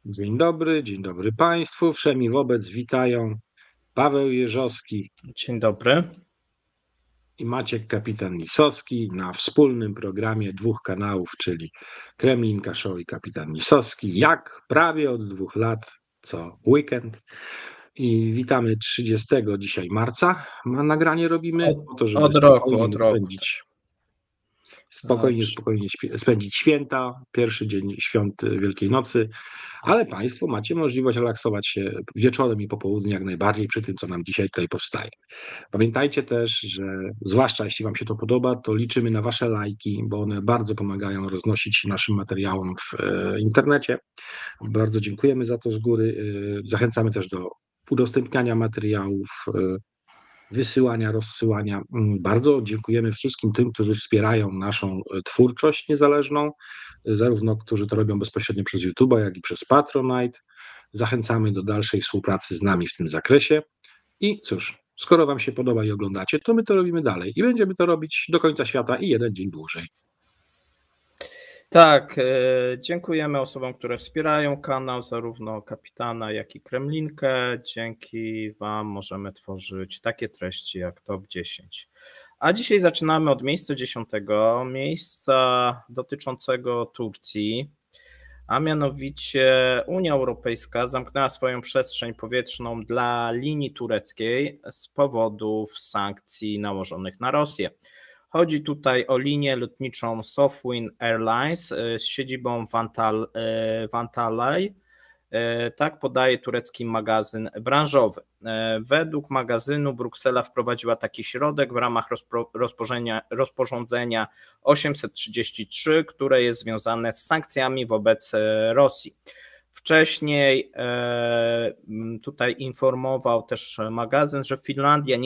Dzień dobry Państwu. Wszemi wobec witają Paweł Jeżowski Dzień dobry. i Maciek Kapitan Nisowski na wspólnym programie dwóch kanałów, czyli Kremlinka Show i Kapitan Nisowski, jak prawie od 2 lat co weekend. I witamy 30 dzisiaj marca. Nagranie robimy po to, żeby Od roku. spokojnie spędzić święta, pierwszy dzień świąt Wielkiej Nocy, ale Państwo macie możliwość relaksować się wieczorem i po południu jak najbardziej przy tym, co nam dzisiaj tutaj powstaje. Pamiętajcie też, że zwłaszcza jeśli Wam się to podoba, to liczymy na Wasze lajki, bo one bardzo pomagają roznosić naszym materiałom w internecie. Bardzo dziękujemy za to z góry. Zachęcamy też do udostępniania materiałów, wysyłania, rozsyłania. Bardzo dziękujemy wszystkim tym, którzy wspierają naszą twórczość niezależną, zarówno którzy to robią bezpośrednio przez YouTube'a, jak i przez Patronite. Zachęcamy do dalszej współpracy z nami w tym zakresie. I cóż, skoro Wam się podoba i oglądacie, to my to robimy dalej i będziemy to robić do końca świata i jeden dzień dłużej. Tak, dziękujemy osobom, które wspierają kanał, zarówno Kapitana, jak i Kremlinkę. Dzięki Wam możemy tworzyć takie treści jak Top 10. A dzisiaj zaczynamy od miejsca 10, miejsca dotyczącego Turcji, a mianowicie Unia Europejska zamknęła swoją przestrzeń powietrzną dla linii tureckiej z powodów sankcji nałożonych na Rosję. Chodzi tutaj o linię lotniczą Sofwin Airlines z siedzibą w Antalya, tak podaje turecki magazyn branżowy. Według magazynu Bruksela wprowadziła taki środek w ramach rozporządzenia 833, które jest związane z sankcjami wobec Rosji. Wcześniej tutaj informował też magazyn, że Finlandia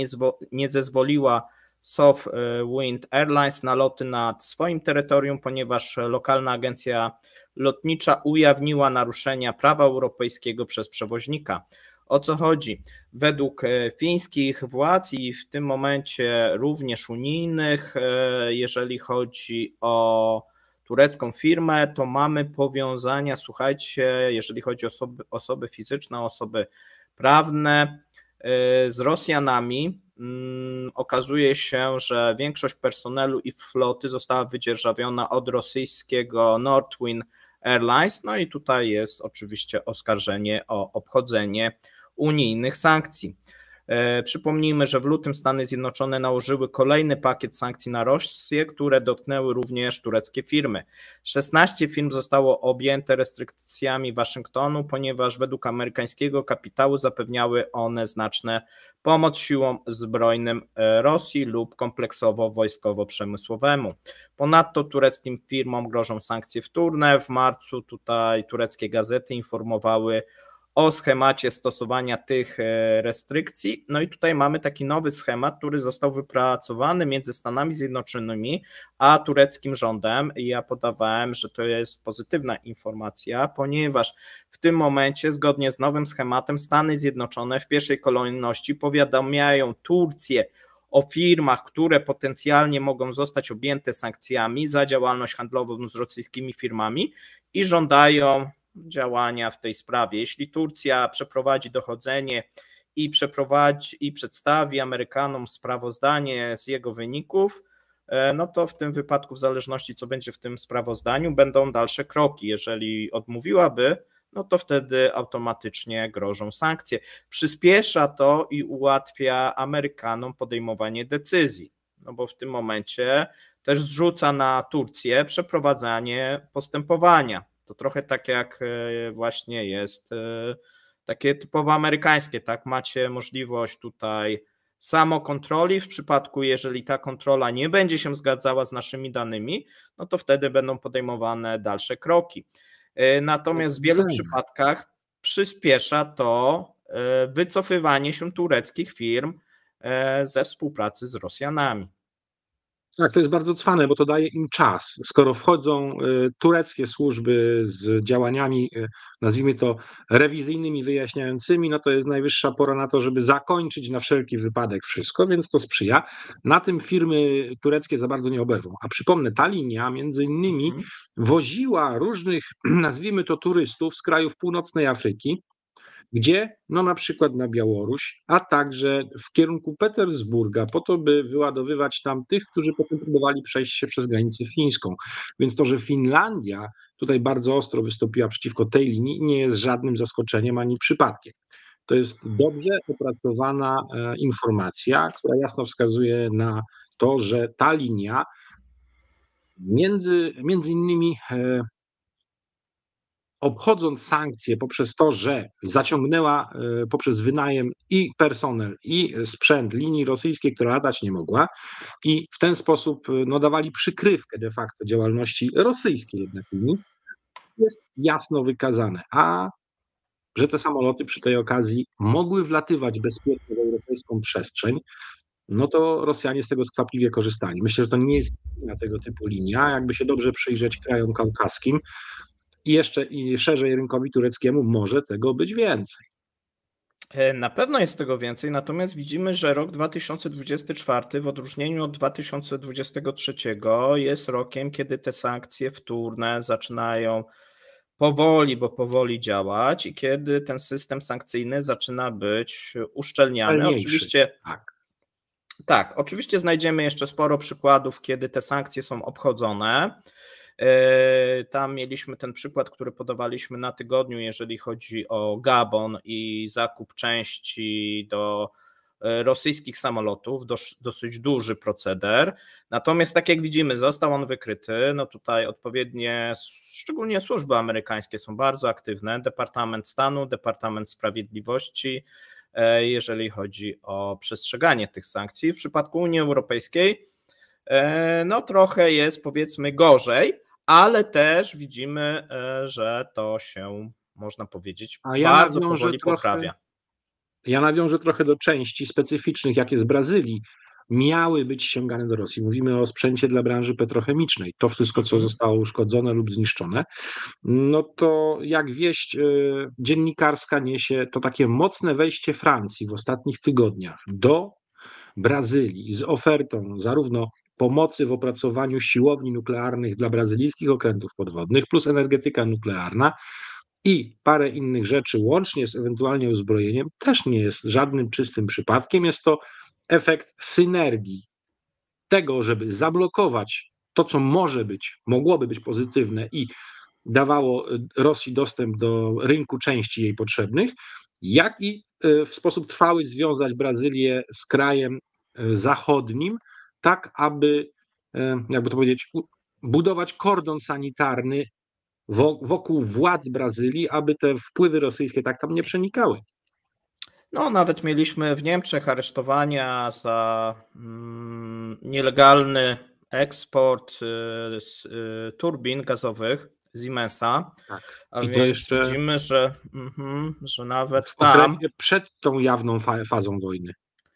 nie zezwoliła Sofwind Airlines na loty nad swoim terytorium, ponieważ lokalna agencja lotnicza ujawniła naruszenia prawa europejskiego przez przewoźnika. O co chodzi? Według fińskich władz i w tym momencie również unijnych, jeżeli chodzi o turecką firmę, to mamy powiązania, słuchajcie, jeżeli chodzi o osoby fizyczne, osoby prawne z Rosjanami. Okazuje się, że większość personelu i floty została wydzierżawiona od rosyjskiego Northwind Airlines. No i tutaj jest oczywiście oskarżenie o obchodzenie unijnych sankcji. Przypomnijmy, że w lutym Stany Zjednoczone nałożyły kolejny pakiet sankcji na Rosję, które dotknęły również tureckie firmy. 16 firm zostało objęte restrykcjami Waszyngtonu, ponieważ według amerykańskiego kapitału zapewniały one znaczne pomoc siłom zbrojnym Rosji lub kompleksowo wojskowo-przemysłowemu. Ponadto tureckim firmom grożą sankcje wtórne. W marcu tutaj tureckie gazety informowały o schemacie stosowania tych restrykcji. No i tutaj mamy taki nowy schemat, który został wypracowany między Stanami Zjednoczonymi a tureckim rządem. I ja podawałem, że to jest pozytywna informacja, ponieważ w tym momencie zgodnie z nowym schematem Stany Zjednoczone w pierwszej kolejności powiadamiają Turcję o firmach, które potencjalnie mogą zostać objęte sankcjami za działalność handlową z rosyjskimi firmami i żądają działania w tej sprawie. Jeśli Turcja przeprowadzi dochodzenie i przedstawi Amerykanom sprawozdanie z jego wyników, no to w tym wypadku, w zależności co będzie w tym sprawozdaniu, będą dalsze kroki. Jeżeli odmówiłaby, no to wtedy automatycznie grożą sankcje. Przyspiesza to i ułatwia Amerykanom podejmowanie decyzji, no bo w tym momencie też zrzuca na Turcję przeprowadzanie postępowania. To trochę tak jak właśnie jest takie typowo amerykańskie, tak? Macie możliwość tutaj samokontroli w przypadku, jeżeli ta kontrola nie będzie się zgadzała z naszymi danymi, no to wtedy będą podejmowane dalsze kroki. Natomiast w wielu przypadkach przyspiesza to wycofywanie się tureckich firm ze współpracy z Rosjanami. Tak, to jest bardzo cwane, bo to daje im czas. Skoro wchodzą tureckie służby z działaniami, nazwijmy to rewizyjnymi, wyjaśniającymi, no to jest najwyższa pora na to, żeby zakończyć na wszelki wypadek wszystko, więc to sprzyja. Na tym firmy tureckie za bardzo nie oberwą. A przypomnę, ta linia między innymi woziła różnych, nazwijmy to turystów z krajów północnej Afryki, gdzie? No na przykład na Białoruś, a także w kierunku Petersburga, po to, by wyładowywać tam tych, którzy potem próbowali przejść się przez granicę fińską. Więc to, że Finlandia tutaj bardzo ostro wystąpiła przeciwko tej linii, nie jest żadnym zaskoczeniem ani przypadkiem. To jest dobrze opracowana informacja, która jasno wskazuje na to, że ta linia między innymi obchodząc sankcje poprzez to, że zaciągnęła poprzez wynajem i personel, i sprzęt linii rosyjskiej, która latać nie mogła, i w ten sposób no, dawali przykrywkę de facto działalności rosyjskiej jednak linii, jest jasno wykazane. A że te samoloty przy tej okazji mogły wlatywać bezpiecznie w europejską przestrzeń, no to Rosjanie z tego skwapliwie korzystali. Myślę, że to nie jest jedyna tego typu linia. Jakby się dobrze przyjrzeć krajom kaukaskim, i jeszcze i szerzej rynkowi tureckiemu może tego być więcej. Na pewno jest tego więcej, natomiast widzimy, że rok 2024 w odróżnieniu od 2023 jest rokiem, kiedy te sankcje wtórne zaczynają powoli, bo powoli działać i kiedy ten system sankcyjny zaczyna być uszczelniany. Pełniejszy, Oczywiście tak. Tak, oczywiście znajdziemy jeszcze sporo przykładów, kiedy te sankcje są obchodzone. Tam mieliśmy ten przykład, który podawaliśmy na tygodniu, jeżeli chodzi o Gabon i zakup części do rosyjskich samolotów, dosyć duży proceder. Natomiast tak jak widzimy, został on wykryty. No tutaj odpowiednie, szczególnie służby amerykańskie są bardzo aktywne, Departament Stanu, Departament Sprawiedliwości, jeżeli chodzi o przestrzeganie tych sankcji. W przypadku Unii Europejskiej no trochę jest powiedzmy gorzej, ale też widzimy, że to się, można powiedzieć, bardzo powoli poprawia. Ja nawiążę trochę do części specyficznych, jakie z Brazylii miały być ściągane do Rosji. Mówimy o sprzęcie dla branży petrochemicznej. To wszystko, co zostało uszkodzone lub zniszczone, no to jak wieść dziennikarska niesie, to takie mocne wejście Francji w ostatnich tygodniach do Brazylii z ofertą zarówno pomocy w opracowaniu siłowni nuklearnych dla brazylijskich okrętów podwodnych, plus energetyka nuklearna i parę innych rzeczy, łącznie z ewentualnie uzbrojeniem, też nie jest żadnym czystym przypadkiem. Jest to efekt synergii tego, żeby zablokować to, co mogłoby być pozytywne i dawało Rosji dostęp do rynku części jej potrzebnych, jak i w sposób trwały związać Brazylię z krajem zachodnim, tak aby, jakby to powiedzieć, budować kordon sanitarny wokół władz Brazylii, aby te wpływy rosyjskie tak tam nie przenikały. No, nawet mieliśmy w Niemczech aresztowania za nielegalny eksport turbin gazowych Siemensa. Tak. A I więc to jeszcze widzimy, że nawet tam przed tą jawną fazą wojny.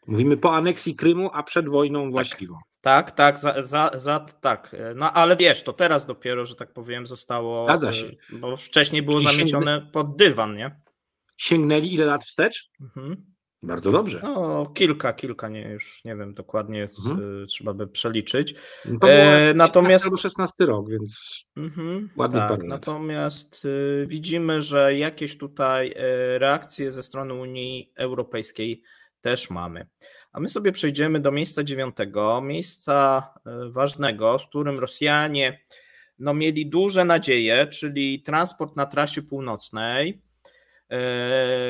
Mówimy po aneksji Krymu, a przed wojną właściwą. Tak, tak. No ale wiesz, to teraz dopiero, że tak powiem, zostało. Zgadza się. Bo wcześniej było zamiecione pod dywan, nie? Sięgnęli ile lat wstecz? Bardzo dobrze. No, kilka, nie, już nie wiem dokładnie, trzeba by przeliczyć. To było natomiast 16 rok, więc ładnie tak, parę lat. Natomiast widzimy, że jakieś tutaj reakcje ze strony Unii Europejskiej też mamy. A my sobie przejdziemy do miejsca 9, miejsca ważnego, z którym Rosjanie no, mieli duże nadzieje, czyli transport na trasie północnej,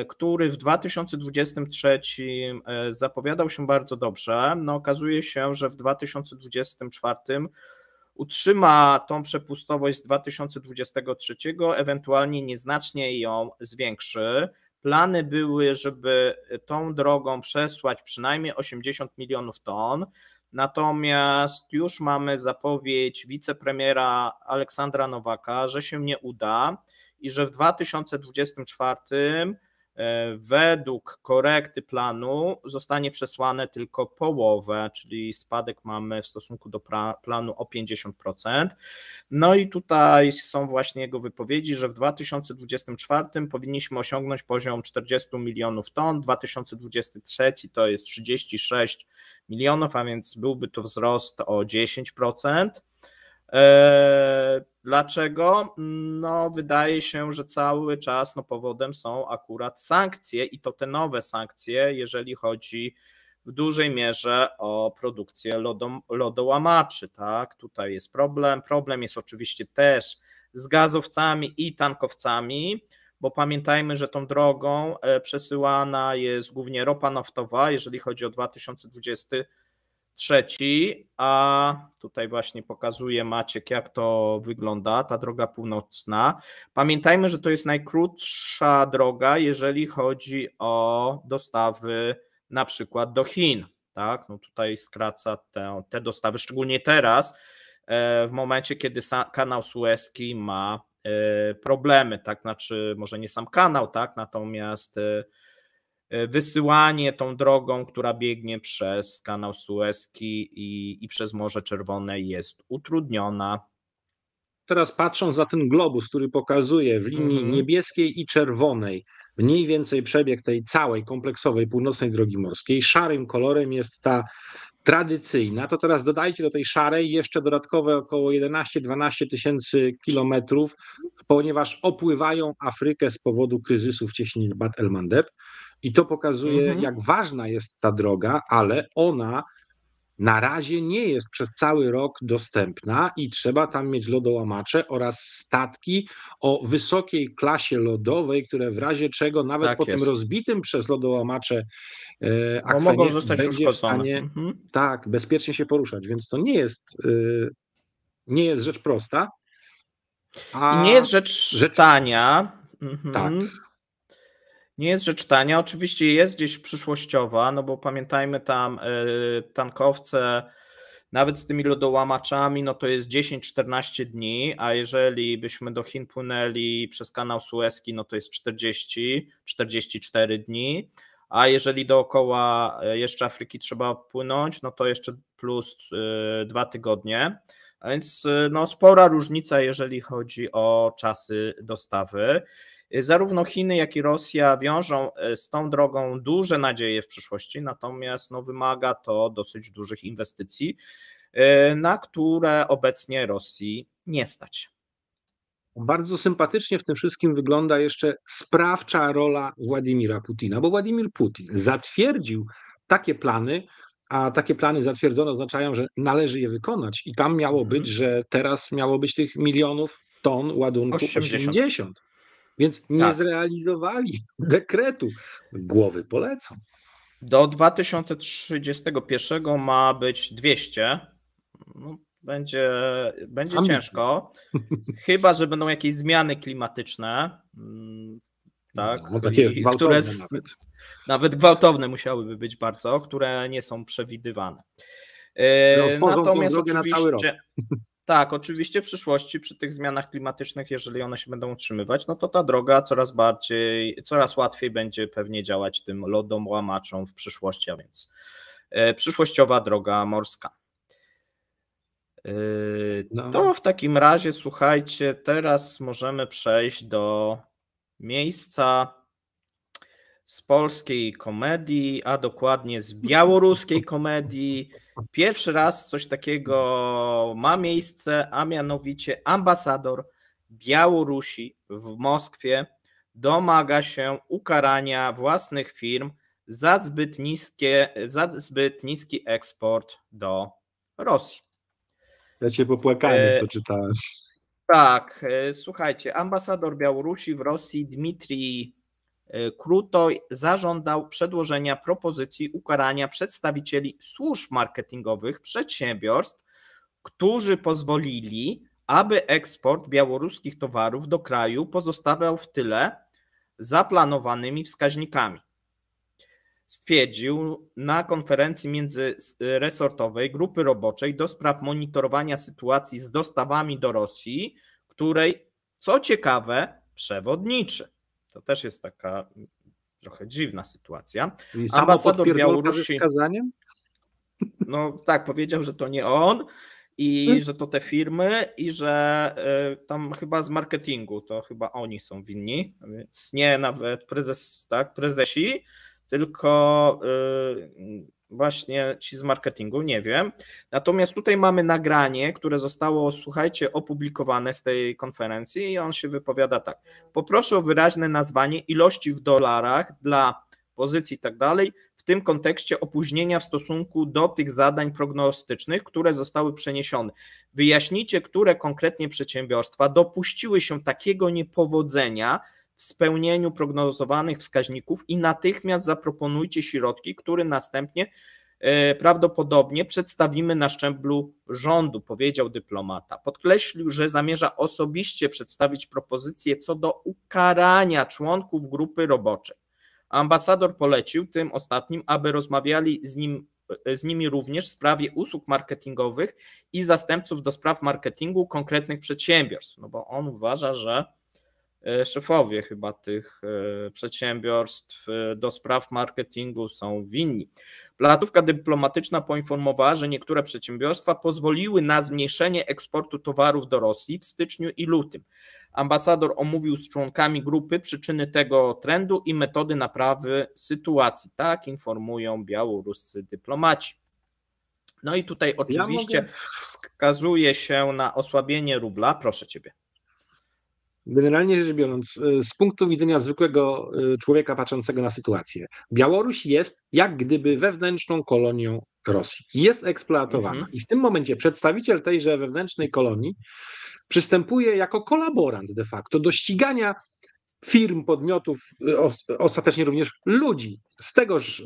który w 2023 zapowiadał się bardzo dobrze. No, okazuje się, że w 2024 utrzyma tą przepustowość z 2023, ewentualnie nieznacznie ją zwiększy. Plany były, żeby tą drogą przesłać przynajmniej 80 milionów ton, natomiast już mamy zapowiedź wicepremiera Aleksandra Nowaka, że się nie uda i że w 2024 według korekty planu zostanie przesłane tylko połowę, czyli spadek mamy w stosunku do planu o 50%. No i tutaj są właśnie jego wypowiedzi, że w 2024 powinniśmy osiągnąć poziom 40 milionów ton, 2023 to jest 36 milionów, a więc byłby to wzrost o 10%. Dlaczego? No, wydaje się, że cały czas powodem są akurat sankcje i to te nowe sankcje, jeżeli chodzi w dużej mierze o produkcję lodołamaczy. Tak? Tutaj jest problem. Problem jest oczywiście też z gazowcami i tankowcami, bo pamiętajmy, że tą drogą przesyłana jest głównie ropa naftowa, jeżeli chodzi o 2023, a tutaj właśnie pokazuje Maciek, jak to wygląda, ta droga północna. Pamiętajmy, że to jest najkrótsza droga, jeżeli chodzi o dostawy na przykład do Chin. Tak? No tutaj skraca te dostawy, szczególnie teraz, w momencie, kiedy kanał Suezki ma problemy, tak? Znaczy może nie sam kanał, tak? Natomiast wysyłanie tą drogą, która biegnie przez kanał Suezki i przez Morze Czerwone jest utrudniona. Teraz patrząc na ten globus, który pokazuje w linii niebieskiej i czerwonej mniej więcej przebieg tej całej kompleksowej północnej drogi morskiej, szarym kolorem jest ta tradycyjna, to teraz dodajcie do tej szarej jeszcze dodatkowe około 11-12 tysięcy kilometrów, ponieważ opływają Afrykę z powodu kryzysu w cieśninie Bab el-Mandeb i to pokazuje, jak ważna jest ta droga, ale ona na razie nie jest przez cały rok dostępna i trzeba tam mieć lodołamacze oraz statki o wysokiej klasie lodowej, które w razie czego nawet Tak po jest. tym rozbitym przez lodołamacze mogą akwenie zostać będzie w uszkodzone. stanie tak, bezpiecznie się poruszać, więc to nie jest rzecz prosta. I nie jest rzecz tania. Tak. Nie jest rzecz tania, oczywiście jest gdzieś przyszłościowa, no bo pamiętajmy tam tankowce, nawet z tymi lodołamaczami, no to jest 10-14 dni, a jeżeli byśmy do Chin płynęli przez kanał Suezki, no to jest 40-44 dni, a jeżeli dookoła jeszcze Afryki trzeba płynąć, no to jeszcze plus 2 tygodnie, a więc no spora różnica, jeżeli chodzi o czasy dostawy. Zarówno Chiny, jak i Rosja wiążą z tą drogą duże nadzieje w przyszłości, natomiast no, wymaga to dosyć dużych inwestycji, na które obecnie Rosji nie stać. Bardzo sympatycznie w tym wszystkim wygląda jeszcze sprawcza rola Władimira Putina, bo Władimir Putin zatwierdził takie plany, a takie plany zatwierdzone oznaczają, że należy je wykonać i tam miało być, że teraz miało być tych milionów ton ładunku 80. Więc nie zrealizowali dekretu. Głowy polecą. Do 2031 ma być 200. No, będzie ciężko. Chyba że będą jakieś zmiany klimatyczne. Tak, no, takie gwałtowne nawet gwałtowne musiałyby być bardzo, które nie są przewidywane. Natomiast oczywiście. Tak, oczywiście w przyszłości przy tych zmianach klimatycznych, jeżeli one się będą utrzymywać, no to ta droga coraz łatwiej będzie pewnie działać tym lodołamaczom w przyszłości, a więc przyszłościowa droga morska. To w takim razie, słuchajcie, teraz możemy przejść do miejsca z polskiej komedii, a dokładnie z białoruskiej komedii. Pierwszy raz coś takiego ma miejsce, a mianowicie ambasador Białorusi w Moskwie domaga się ukarania własnych firm za zbyt niski eksport do Rosji. Ja cię popłakałem, to czytałem. Tak, słuchajcie, ambasador Białorusi w Rosji Dmitrij Krutoj zażądał przedłożenia propozycji ukarania przedstawicieli służb marketingowych przedsiębiorstw, którzy pozwolili, aby eksport białoruskich towarów do kraju pozostawał w tyle zaplanowanymi wskaźnikami. Stwierdził na konferencji międzyresortowej grupy roboczej do spraw monitorowania sytuacji z dostawami do Rosji, której, co ciekawe, przewodniczy. To też jest taka trochę dziwna sytuacja. I samo Ambasador podpierdolka ze Białorusi, wskazaniem? no tak, powiedział, że to nie on i że to te firmy i że tam chyba z marketingu to chyba oni są winni, więc nie nawet prezes, tak, prezesi, tylko właśnie ci z marketingu, nie wiem. Natomiast tutaj mamy nagranie, które zostało, słuchajcie, opublikowane z tej konferencji i on się wypowiada tak. Poproszę o wyraźne nazwanie ilości w dolarach dla pozycji i tak dalej, w tym kontekście opóźnienia w stosunku do tych zadań prognostycznych, które zostały przeniesione. Wyjaśnijcie, które konkretnie przedsiębiorstwa dopuściły się takiego niepowodzenia w spełnieniu prognozowanych wskaźników i natychmiast zaproponujcie środki, które następnie prawdopodobnie przedstawimy na szczeblu rządu, powiedział dyplomata. Podkreślił, że zamierza osobiście przedstawić propozycje co do ukarania członków grupy roboczej. Ambasador polecił tym ostatnim, aby rozmawiali z nimi również w sprawie usług marketingowych i zastępców do spraw marketingu konkretnych przedsiębiorstw, no bo on uważa, że szefowie chyba tych przedsiębiorstw do spraw marketingu są winni. Placówka dyplomatyczna poinformowała, że niektóre przedsiębiorstwa pozwoliły na zmniejszenie eksportu towarów do Rosji w styczniu i lutym. Ambasador omówił z członkami grupy przyczyny tego trendu i metody naprawy sytuacji. Tak informują białoruscy dyplomaci. No i tutaj oczywiście wskazuje się na osłabienie rubla. Proszę ciebie. Generalnie rzecz biorąc, z punktu widzenia zwykłego człowieka patrzącego na sytuację, Białoruś jest jak gdyby wewnętrzną kolonią Rosji. Jest eksploatowana. I w tym momencie przedstawiciel tejże wewnętrznej kolonii przystępuje jako kolaborant de facto do ścigania firm, podmiotów, ostatecznie również ludzi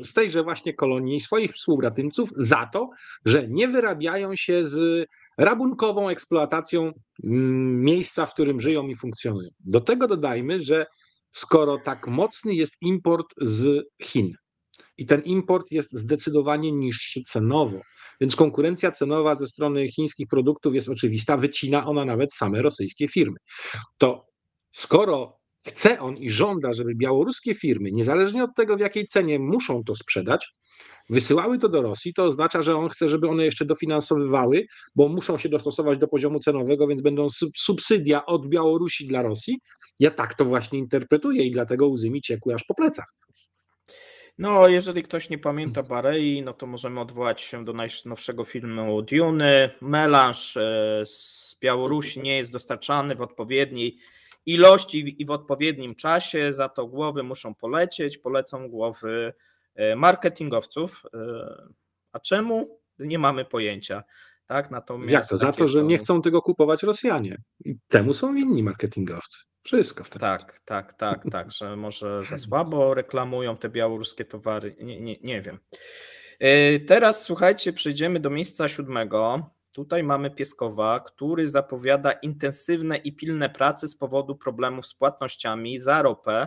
z tejże właśnie kolonii i swoich współbratymców za to, że nie wyrabiają się z rabunkową eksploatacją miejsca, w którym żyją i funkcjonują. Do tego dodajmy, że skoro tak mocny jest import z Chin i ten import jest zdecydowanie niższy cenowo, więc konkurencja cenowa ze strony chińskich produktów jest oczywista, wycina ona nawet same rosyjskie firmy. To skoro chce on i żąda, żeby białoruskie firmy, niezależnie od tego, w jakiej cenie muszą to sprzedać, wysyłały to do Rosji, to oznacza, że on chce, żeby one jeszcze dofinansowywały, bo muszą się dostosować do poziomu cenowego, więc będą subsydia od Białorusi dla Rosji. Ja tak to właśnie interpretuję i dlatego łzy mi ciekły aż po plecach. No, jeżeli ktoś nie pamięta Barei, no to możemy odwołać się do najnowszego filmu Dune. Melanż z Białorusi nie jest dostarczany w odpowiedniej ilości i w odpowiednim czasie, za to głowy muszą polecieć, polecą głowy marketingowców. A czemu? Nie mamy pojęcia. Tak? Natomiast jak to? Za to, że nie chcą tego kupować Rosjanie. I temu są winni marketingowcy. Wszystko w tym. Tak, że może za słabo reklamują te białoruskie towary, nie wiem. Teraz słuchajcie, przejdziemy do miejsca 7. Tutaj mamy Pieskowa, który zapowiada intensywne i pilne prace z powodu problemów z płatnościami za ropę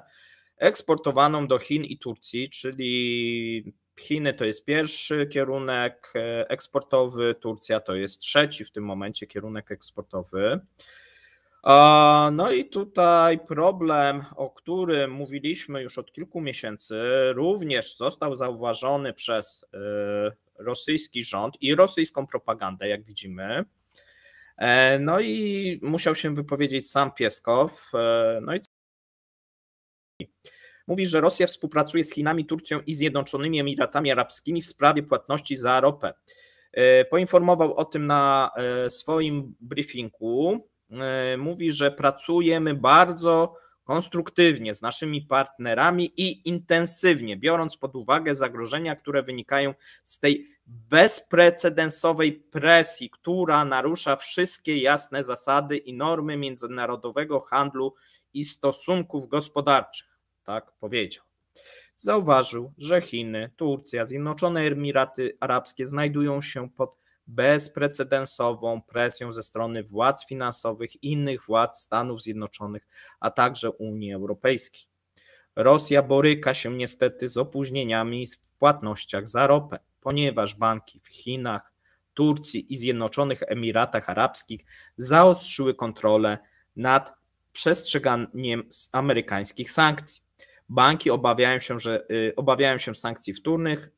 eksportowaną do Chin i Turcji, czyli Chiny to jest pierwszy kierunek eksportowy, Turcja to jest trzeci w tym momencie kierunek eksportowy. No i tutaj problem, o którym mówiliśmy już od kilku miesięcy, również został zauważony przez rosyjski rząd i rosyjską propagandę, jak widzimy. No i musiał się wypowiedzieć sam Pieskow. No i mówi, że Rosja współpracuje z Chinami, Turcją i Zjednoczonymi Emiratami Arabskimi w sprawie płatności za ropę. Poinformował o tym na swoim briefingu. Mówi, że pracujemy bardzo konstruktywnie z naszymi partnerami i intensywnie, biorąc pod uwagę zagrożenia, które wynikają z tej bezprecedensowej presji, która narusza wszystkie jasne zasady i normy międzynarodowego handlu i stosunków gospodarczych. Tak powiedział. Zauważył, że Chiny, Turcja, Zjednoczone Emiraty Arabskie znajdują się pod bezprecedensową presją ze strony władz finansowych i innych władz Stanów Zjednoczonych, a także Unii Europejskiej. Rosja boryka się niestety z opóźnieniami w płatnościach za ropę, ponieważ banki w Chinach, Turcji i Zjednoczonych Emiratach Arabskich zaostrzyły kontrolę nad przestrzeganiem amerykańskich sankcji. banki obawiają się sankcji wtórnych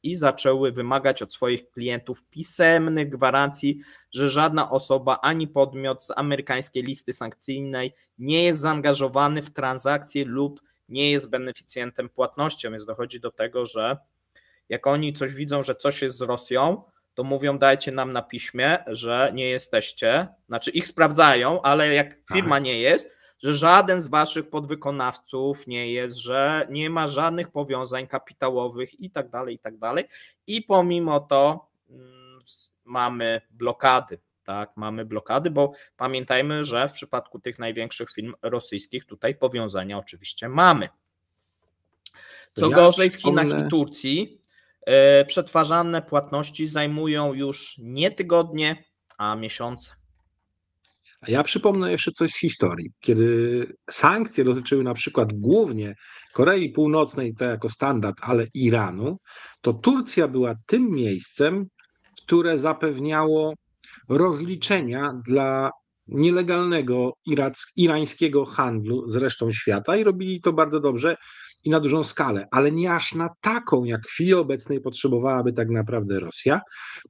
i zaczęły wymagać od swoich klientów pisemnych gwarancji, że żadna osoba ani podmiot z amerykańskiej listy sankcyjnej nie jest zaangażowany w transakcje lub nie jest beneficjentem płatnością, więc dochodzi do tego, że jak oni coś widzą, że coś jest z Rosją, to mówią dajcie nam na piśmie, że nie jesteście, znaczy ich sprawdzają, ale jak firma nie jest, że żaden z waszych podwykonawców nie jest, że nie ma żadnych powiązań kapitałowych i tak dalej, i tak dalej. I pomimo to mamy blokady, tak, mamy blokady, bo pamiętajmy, że w przypadku tych największych firm rosyjskich tutaj powiązania oczywiście mamy. Co gorzej, w Chinach i Turcji przetwarzane płatności zajmują już nie tygodnie, a miesiące. A ja przypomnę jeszcze coś z historii. Kiedy sankcje dotyczyły na przykład głównie Korei Północnej, to jako standard, ale Iranu, to Turcja była tym miejscem, które zapewniało rozliczenia dla nielegalnego irańskiego handlu z resztą świata i robili to bardzo dobrze i na dużą skalę, ale nie aż na taką, jak w chwili obecnej potrzebowałaby tak naprawdę Rosja.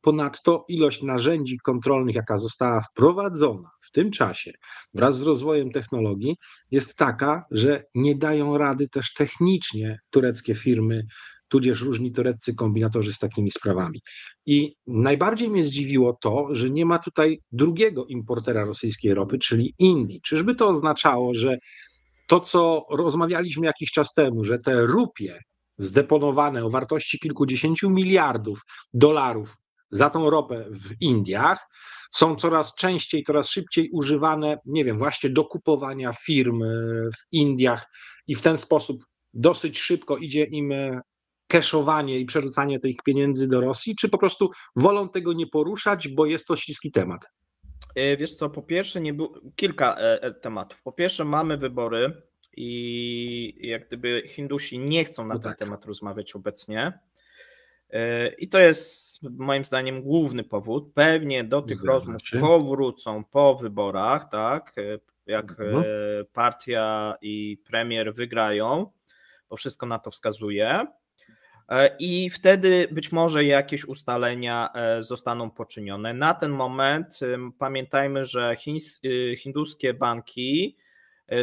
Ponadto ilość narzędzi kontrolnych, jaka została wprowadzona w tym czasie wraz z rozwojem technologii, jest taka, że nie dają rady też technicznie tureckie firmy, tudzież różni tureccy kombinatorzy z takimi sprawami. I najbardziej mnie zdziwiło to, że nie ma tutaj drugiego importera rosyjskiej ropy, czyli Indii. Czyżby to oznaczało, że to, co rozmawialiśmy jakiś czas temu, że te rupie zdeponowane o wartości kilkudziesięciu miliardów dolarów za tą ropę w Indiach są coraz częściej, coraz szybciej używane, nie wiem, właśnie do kupowania firm w Indiach i w ten sposób dosyć szybko idzie im cashowanie i przerzucanie tych pieniędzy do Rosji, czy po prostu wolą tego nie poruszać, bo jest to śliski temat? Wiesz co, po pierwsze kilka tematów. Po pierwsze mamy wybory i jak gdyby Hindusi nie chcą na ten temat rozmawiać obecnie. I to jest moim zdaniem główny powód. Pewnie do tych rozmów powrócą po wyborach, tak? Jak partia i premier wygrają, bo wszystko na to wskazuje. I wtedy być może jakieś ustalenia zostaną poczynione. Na ten moment pamiętajmy, że hinduskie banki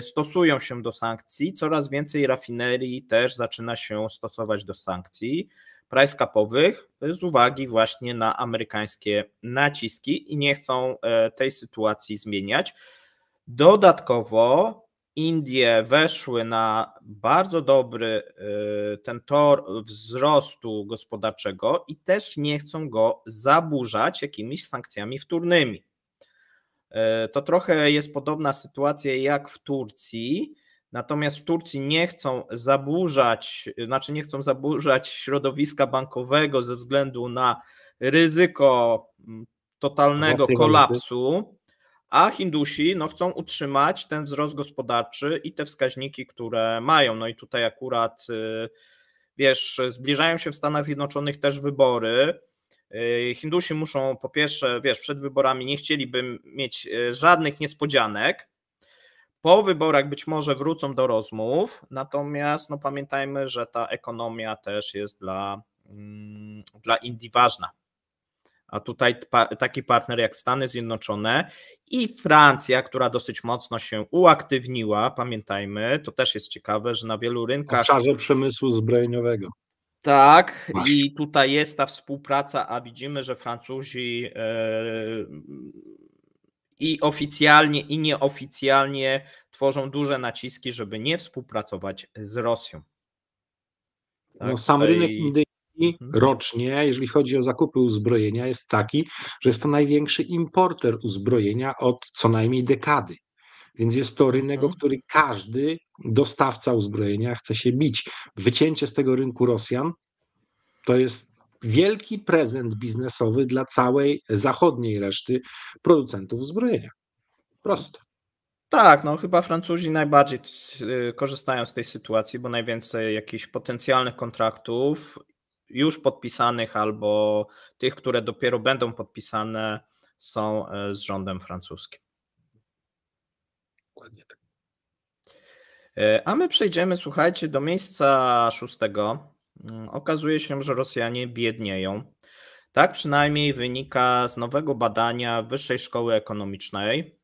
stosują się do sankcji, coraz więcej rafinerii też zaczyna się stosować do sankcji price capowych z uwagi właśnie na amerykańskie naciski i nie chcą tej sytuacji zmieniać. Dodatkowo Indie weszły na bardzo dobry ten tor wzrostu gospodarczego i też nie chcą go zaburzać jakimiś sankcjami wtórnymi. To trochę jest podobna sytuacja jak w Turcji, natomiast w Turcji nie chcą zaburzać środowiska bankowego ze względu na ryzyko totalnego kolapsu, a Hindusi chcą utrzymać ten wzrost gospodarczy i te wskaźniki, które mają. No i tutaj akurat, wiesz, zbliżają się w Stanach Zjednoczonych też wybory. Hindusi muszą, po pierwsze, wiesz, przed wyborami nie chcieliby mieć żadnych niespodzianek. Po wyborach być może wrócą do rozmów, natomiast pamiętajmy, że ta ekonomia też jest dla Indii ważna. A tutaj taki partner jak Stany Zjednoczone i Francja, która dosyć mocno się uaktywniła, pamiętajmy, to też jest ciekawe, że na wielu rynkach... W obszarze przemysłu zbrojeniowego. Tak, właśnie. I tutaj jest ta współpraca, a widzimy, że Francuzi i oficjalnie, i nieoficjalnie tworzą duże naciski, żeby nie współpracować z Rosją. Tak, sam rynek indyjski rocznie, jeżeli chodzi o zakupy uzbrojenia, jest taki, że jest to największy importer uzbrojenia od co najmniej dekady. Więc jest to rynek, o który każdy dostawca uzbrojenia chce się bić. Wycięcie z tego rynku Rosjan to jest wielki prezent biznesowy dla całej zachodniej reszty producentów uzbrojenia. Proste. Tak, chyba Francuzi najbardziej korzystają z tej sytuacji, bo najwięcej jakichś potencjalnych kontraktów już podpisanych albo tych, które dopiero będą podpisane, są z rządem francuskim. Dokładnie tak. A my przejdziemy, słuchajcie, do miejsca 6. Okazuje się, że Rosjanie biednieją. Tak przynajmniej wynika z nowego badania Wyższej Szkoły Ekonomicznej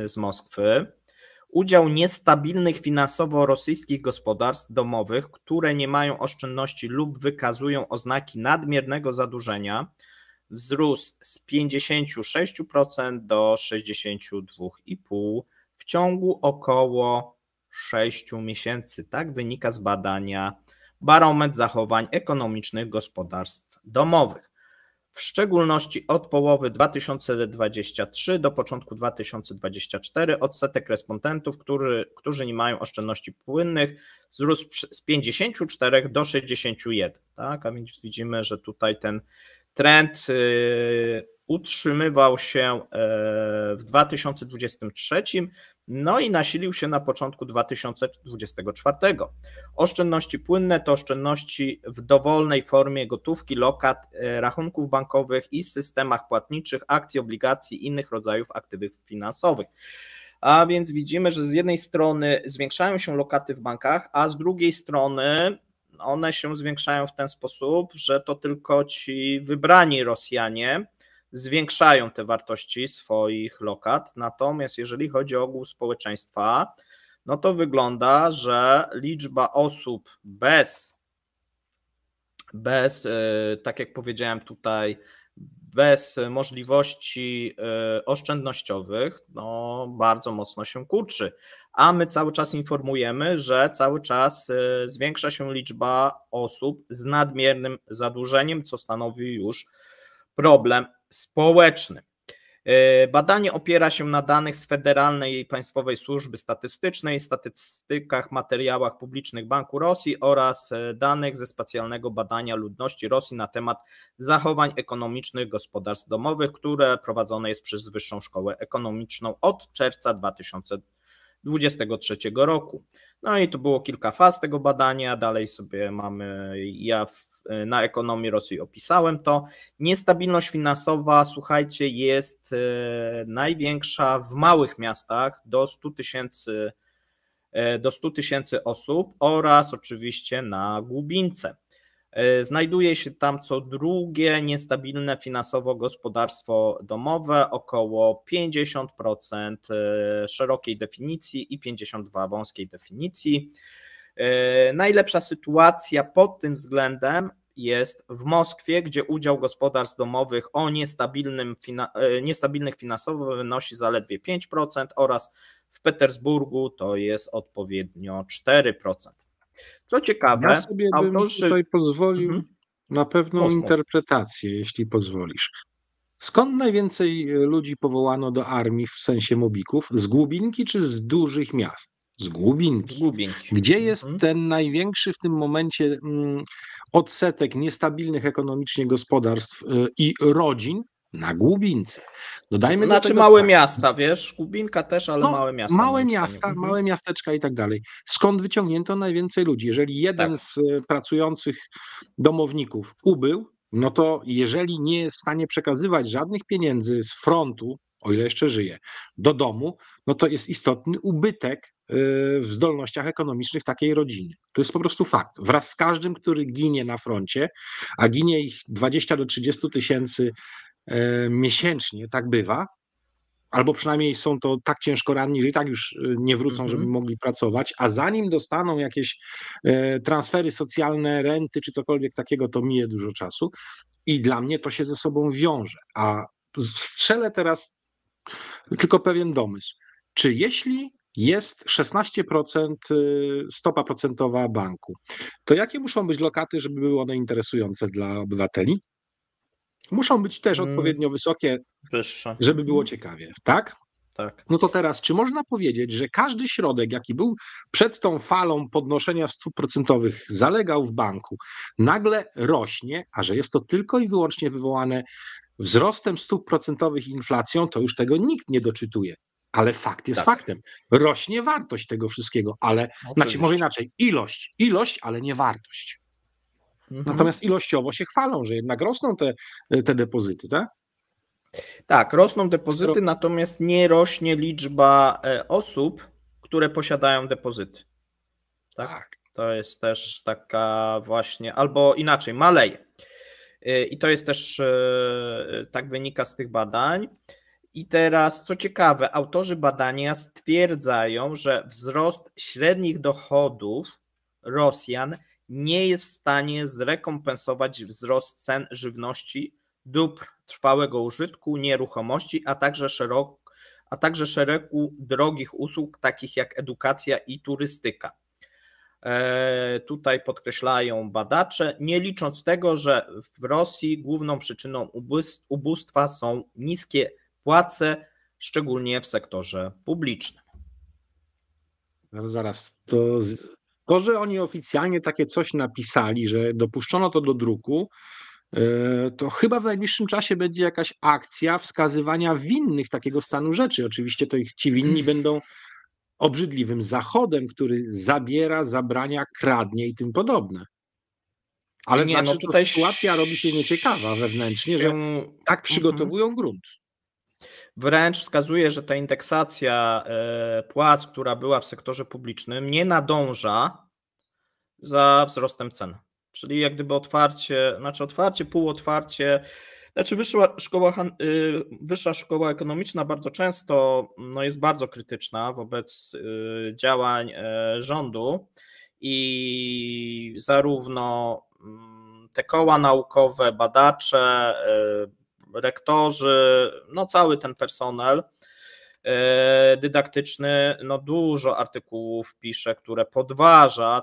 z Moskwy. Udział niestabilnych finansowo rosyjskich gospodarstw domowych, które nie mają oszczędności lub wykazują oznaki nadmiernego zadłużenia, wzrósł z 56% do 62,5% w ciągu około 6 miesięcy. Tak wynika z badania Barometr Zachowań Ekonomicznych Gospodarstw Domowych. W szczególności od połowy 2023 do początku 2024 odsetek respondentów, którzy nie mają oszczędności płynnych, wzrósł z 54 do 61. Tak? A więc widzimy, że tutaj ten trend utrzymywał się w 2023, no i nasilił się na początku 2024. Oszczędności płynne to oszczędności w dowolnej formie gotówki, lokat, rachunków bankowych i systemach płatniczych, akcji, obligacji i innych rodzajów aktywów finansowych. A więc widzimy, że z jednej strony zwiększają się lokaty w bankach, a z drugiej strony one się zwiększają w ten sposób, że to tylko ci wybrani Rosjanie zwiększają te wartości swoich lokat, natomiast jeżeli chodzi o ogół społeczeństwa, no to wygląda, że liczba osób bez tak jak powiedziałem tutaj, bez możliwości oszczędnościowych, no bardzo mocno się kurczy. A my cały czas informujemy, że cały czas zwiększa się liczba osób z nadmiernym zadłużeniem, co stanowi już problem społeczny. Badanie opiera się na danych z Federalnej i Państwowej Służby Statystycznej, statystykach, materiałach publicznych Banku Rosji oraz danych ze specjalnego badania ludności Rosji na temat zachowań ekonomicznych gospodarstw domowych, które prowadzone jest przez Wyższą Szkołę Ekonomiczną od czerwca 2023 roku. No i tu było kilka faz tego badania, dalej sobie mamy, na ekonomii Rosji opisałem to. Niestabilność finansowa, słuchajcie, jest największa w małych miastach do 100 tysięcy osób oraz oczywiście na Głubince. Znajduje się tam co drugie niestabilne finansowo gospodarstwo domowe, około 50% szerokiej definicji i 52% wąskiej definicji. Najlepsza sytuacja pod tym względem jest w Moskwie, gdzie udział gospodarstw domowych o niestabilnych finansowo wynosi zaledwie 5% oraz w Petersburgu to jest odpowiednio 4%. Co ciekawe, ja sobie bym tutaj pozwolił na pewną interpretację, jeśli pozwolisz. Skąd najwięcej ludzi powołano do armii w sensie mobików? Z Głubinki czy z dużych miast? Z Głubinki. Gdzie jest ten największy w tym momencie odsetek niestabilnych ekonomicznie gospodarstw i rodzin? Na Głubince. Dodajmy znaczy do tego małe miasta, wiesz, Głubinka też, ale no, małe miasta. Małe miasta, małe miasteczka i tak dalej. Skąd wyciągnięto najwięcej ludzi? Jeżeli jeden z pracujących domowników ubył, no to jeżeli nie jest w stanie przekazywać żadnych pieniędzy z frontu, o ile jeszcze żyje, do domu, no to jest istotny ubytek w zdolnościach ekonomicznych takiej rodziny. To jest po prostu fakt. Wraz z każdym, który ginie na froncie, a ginie ich 20 do 30 tysięcy miesięcznie, tak bywa, albo przynajmniej są to tak ciężko ranni, że i tak już nie wrócą, żeby mogli pracować, a zanim dostaną jakieś transfery socjalne, renty czy cokolwiek takiego, to mije dużo czasu i dla mnie to się ze sobą wiąże. A strzelę teraz tylko pewien domysł. Czy jeśli jest 16% stopa procentowa banku, to jakie muszą być lokaty, żeby były one interesujące dla obywateli? Muszą być też odpowiednio wysokie, wyższe, żeby było ciekawie, tak? Tak. No to teraz, czy można powiedzieć, że każdy środek, jaki był przed tą falą podnoszenia stóp procentowych, zalegał w banku, nagle rośnie, a że jest to tylko i wyłącznie wywołane wzrostem stóp procentowych i inflacją, to już tego nikt nie doczytuje. Ale fakt jest faktem. Rośnie wartość tego wszystkiego, ale znaczy może inaczej, ilość, ale nie wartość. Natomiast ilościowo się chwalą, że jednak rosną te depozyty, tak? Tak, rosną depozyty, natomiast nie rośnie liczba osób, które posiadają depozyty. Tak? Tak. To jest też taka właśnie, albo inaczej, maleje. I to jest też, tak wynika z tych badań. I teraz, co ciekawe, autorzy badania stwierdzają, że wzrost średnich dochodów Rosjan nie jest w stanie zrekompensować wzrost cen żywności, dóbr trwałego użytku, nieruchomości, a także szeregu drogich usług, takich jak edukacja i turystyka. Tutaj podkreślają badacze, nie licząc tego, że w Rosji główną przyczyną ubóstwa są niskie płace, szczególnie w sektorze publicznym. Zaraz, to, że oni oficjalnie takie coś napisali, że dopuszczono to do druku, to chyba w najbliższym czasie będzie jakaś akcja wskazywania winnych takiego stanu rzeczy. Oczywiście to ci winni będą obrzydliwym Zachodem, który zabiera, zabrania, kradnie i tym podobne. Ale Nie, znaczy, no że tutaj sytuacja robi się nieciekawa wewnętrznie, że tak przygotowują grunt. Wręcz wskazuje, że ta indeksacja płac, która była w sektorze publicznym, nie nadąża za wzrostem cen. Czyli jak gdyby otwarcie, półotwarcie. Znaczy wyższa szkoła ekonomiczna bardzo często jest bardzo krytyczna wobec działań rządu i zarówno te koła naukowe, badacze, rektorzy, cały ten personel dydaktyczny, dużo artykułów pisze, które podważa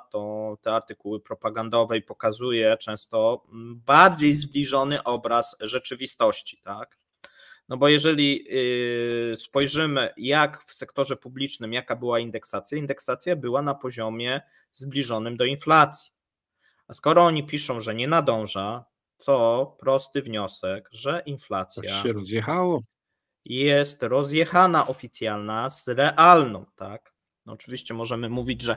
te artykuły propagandowe i pokazuje często bardziej zbliżony obraz rzeczywistości, tak? No bo jeżeli spojrzymy, jak w sektorze publicznym, jaka była indeksacja była na poziomie zbliżonym do inflacji. A skoro oni piszą, że nie nadąża, to prosty wniosek, że inflacja Coś się rozjechało. Jest rozjechana oficjalna z realną, tak? No oczywiście możemy mówić, że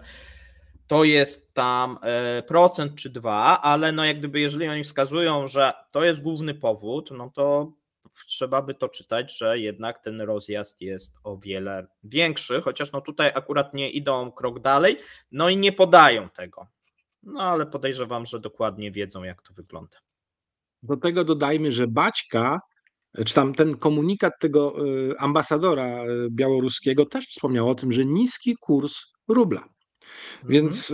to jest tam procent czy 2, ale jak gdyby jeżeli oni wskazują, że to jest główny powód, to trzeba by to czytać, że jednak ten rozjazd jest o wiele większy, chociaż tutaj akurat nie idą krok dalej, i nie podają tego. Ale podejrzewam, że dokładnie wiedzą, jak to wygląda. Do tego dodajmy, że Baćka, czy tam ten komunikat tego ambasadora białoruskiego też wspomniał o tym, że niski kurs rubla. Więc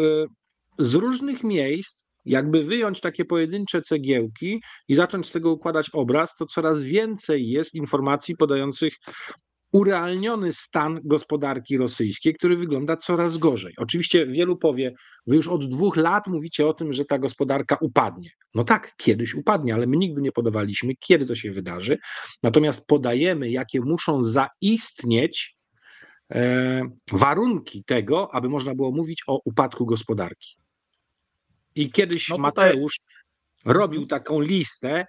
z różnych miejsc, jakby wyjąć takie pojedyncze cegiełki i zacząć z tego układać obraz, to coraz więcej jest informacji podających urealniony stan gospodarki rosyjskiej, który wygląda coraz gorzej. Oczywiście wielu powie, wy już od 2 lat mówicie o tym, że ta gospodarka upadnie. No tak, kiedyś upadnie, ale my nigdy nie podawaliśmy, kiedy to się wydarzy. Natomiast podajemy, jakie muszą zaistnieć warunki tego, aby można było mówić o upadku gospodarki. I kiedyś Mateusz robił taką listę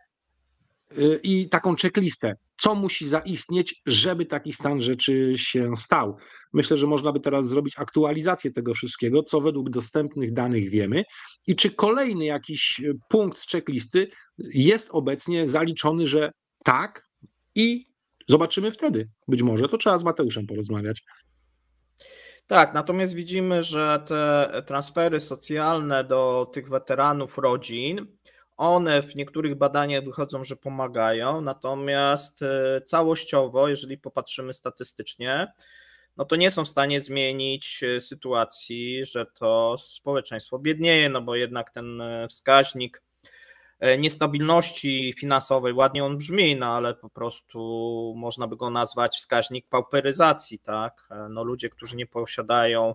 i taką checklistę, co musi zaistnieć, żeby taki stan rzeczy się stał. Myślę, że można by teraz zrobić aktualizację tego wszystkiego, co według dostępnych danych wiemy i czy kolejny jakiś punkt z checklisty jest obecnie zaliczony, że tak, i zobaczymy wtedy. Być może to trzeba z Mateuszem porozmawiać. Tak, natomiast widzimy, że te transfery socjalne do tych weteranów rodzin, one w niektórych badaniach wychodzą, że pomagają, natomiast całościowo, jeżeli popatrzymy statystycznie, to nie są w stanie zmienić sytuacji, że to społeczeństwo biednieje, bo jednak ten wskaźnik niestabilności finansowej, ładnie on brzmi, ale po prostu można by go nazwać wskaźnik pauperyzacji, tak? Ludzie, którzy nie posiadają.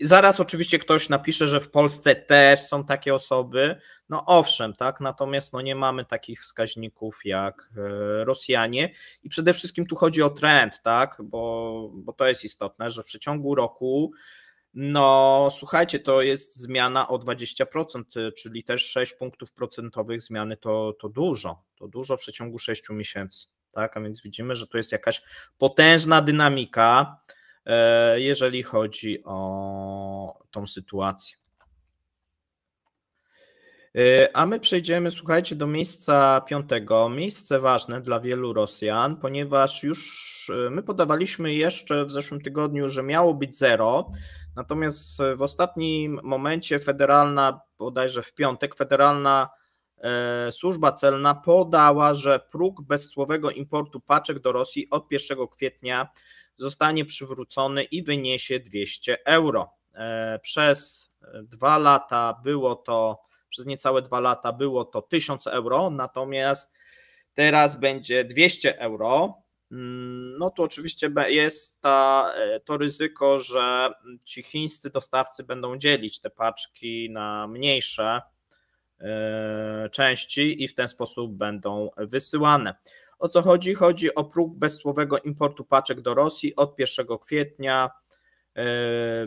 Zaraz oczywiście ktoś napisze, że w Polsce też są takie osoby, owszem, tak, natomiast nie mamy takich wskaźników jak Rosjanie i przede wszystkim tu chodzi o trend, tak, bo to jest istotne, że w przeciągu roku, słuchajcie, to jest zmiana o 20%, czyli też 6 punktów procentowych zmiany to dużo w przeciągu 6 miesięcy, tak, a więc widzimy, że to jest jakaś potężna dynamika, jeżeli chodzi o tą sytuację. A my przejdziemy, słuchajcie, do miejsca 5. Miejsce ważne dla wielu Rosjan, ponieważ już my podawaliśmy jeszcze w zeszłym tygodniu, że miało być 0, natomiast w ostatnim momencie federalna, bodajże w piątek, federalna służba celna podała, że próg bezcłowego importu paczek do Rosji od 1 kwietnia zostanie przywrócony i wyniesie 200 euro. Przez 2 lata było to, przez niecałe 2 lata było to 1000 euro, natomiast teraz będzie 200 euro. No to oczywiście jest to ryzyko, że ci chińscy dostawcy będą dzielić te paczki na mniejsze części i w ten sposób będą wysyłane. O co chodzi? Chodzi o próg bezcłowego importu paczek do Rosji od 1 kwietnia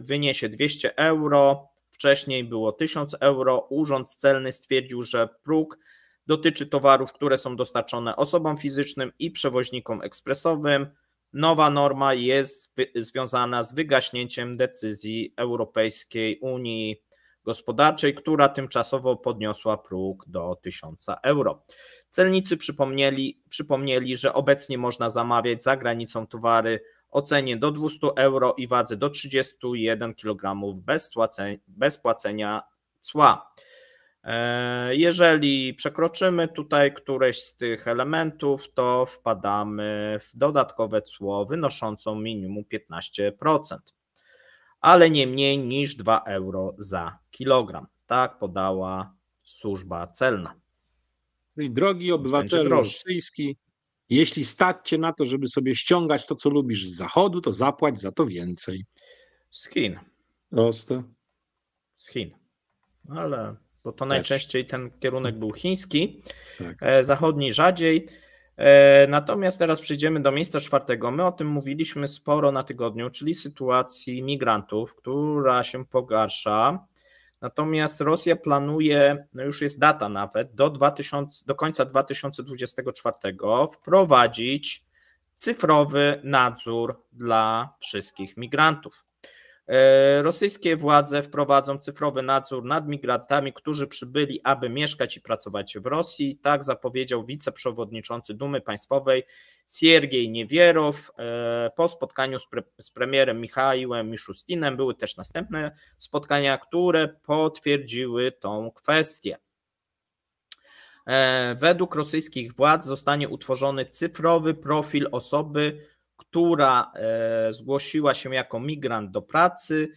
wyniesie 200 euro, wcześniej było 1000 euro. Urząd Celny stwierdził, że próg dotyczy towarów, które są dostarczone osobom fizycznym i przewoźnikom ekspresowym. Nowa norma jest związana z wygaśnięciem decyzji Europejskiej Unii Gospodarczej, która tymczasowo podniosła próg do 1000 euro. Celnicy przypomnieli, że obecnie można zamawiać za granicą towary o cenie do 200 euro i wadze do 31 kg bez płacenia cła. Jeżeli przekroczymy tutaj któreś z tych elementów, to wpadamy w dodatkowe cło wynoszące minimum 15%, ale nie mniej niż 2 euro za kilogram. Tak podała służba celna. Czyli drogi obywatelu rosyjski, jeśli stać cię na to, żeby sobie ściągać to, co lubisz z Zachodu, to zapłać za to więcej. Z Chin. Proste. Z Chin. Ale bo to najczęściej ten kierunek był chiński, tak. Zachodni rzadziej. Natomiast teraz przejdziemy do miejsca czwartego. My o tym mówiliśmy sporo na tygodniu, czyli sytuacji migrantów, która się pogarsza. Natomiast Rosja planuje, no już jest data nawet, do końca 2024 wprowadzić cyfrowy nadzór dla wszystkich migrantów. Rosyjskie władze wprowadzą cyfrowy nadzór nad migrantami, którzy przybyli, aby mieszkać i pracować w Rosji. Tak zapowiedział wiceprzewodniczący Dumy Państwowej Siergiej Niewierow po spotkaniu z premierem Michaiłem Miszustinem. Były też następne spotkania, które potwierdziły tą kwestię. Według rosyjskich władz zostanie utworzony cyfrowy profil osoby, która zgłosiła się jako migrant do pracy.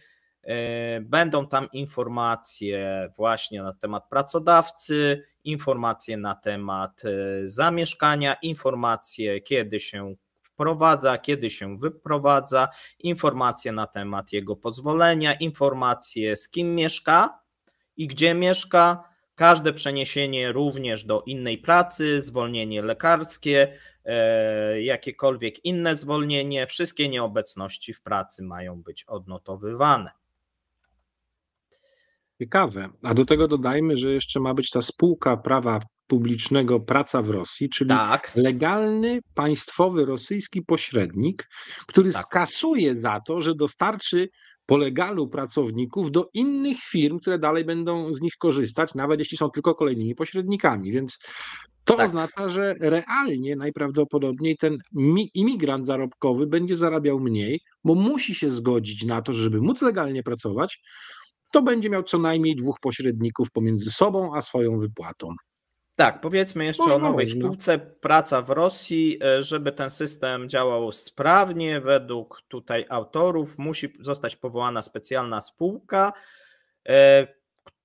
Będą tam informacje właśnie na temat pracodawcy, informacje na temat zamieszkania, informacje kiedy się wprowadza, kiedy się wyprowadza, informacje na temat jego pozwolenia, informacje z kim mieszka i gdzie mieszka, każde przeniesienie również do innej pracy, zwolnienie lekarskie, jakiekolwiek inne zwolnienie, wszystkie nieobecności w pracy mają być odnotowywane. Ciekawe. A do tego dodajmy, że jeszcze ma być ta spółka prawa publicznego Praca w Rosji, czyli legalny, państwowy rosyjski pośrednik, który skasuje za to, że dostarczy po legalu pracowników do innych firm, które dalej będą z nich korzystać, nawet jeśli są tylko kolejnymi pośrednikami. Więc to oznacza, że realnie najprawdopodobniej ten imigrant zarobkowy będzie zarabiał mniej, bo musi się zgodzić na to, że żeby móc legalnie pracować, to będzie miał co najmniej 2 pośredników pomiędzy sobą a swoją wypłatą. Tak, powiedzmy jeszcze o nowej spółce Praca w Rosji. Żeby ten system działał sprawnie, według tutaj autorów musi zostać powołana specjalna spółka,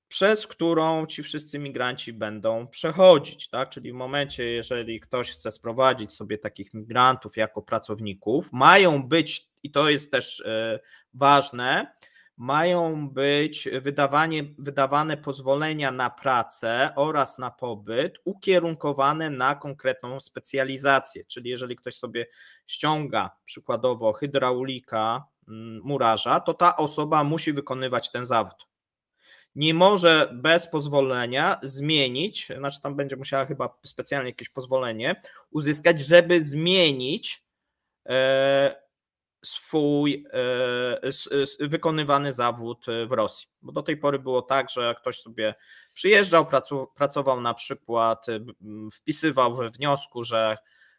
przez którą ci wszyscy migranci będą przechodzić, tak? Czyli w momencie, jeżeli ktoś chce sprowadzić sobie takich migrantów jako pracowników, mają być, i to jest też ważne, mają być wydawane pozwolenia na pracę oraz na pobyt ukierunkowane na konkretną specjalizację, czyli jeżeli ktoś sobie ściąga przykładowo hydraulika, murarza, to ta osoba musi wykonywać ten zawód. Nie może bez pozwolenia zmienić, znaczy tam będzie musiała chyba specjalnie jakieś pozwolenie uzyskać, żeby zmienić swój wykonywany zawód w Rosji. Bo do tej pory było tak, że ktoś sobie przyjeżdżał, pracował na przykład, wpisywał we wniosku, że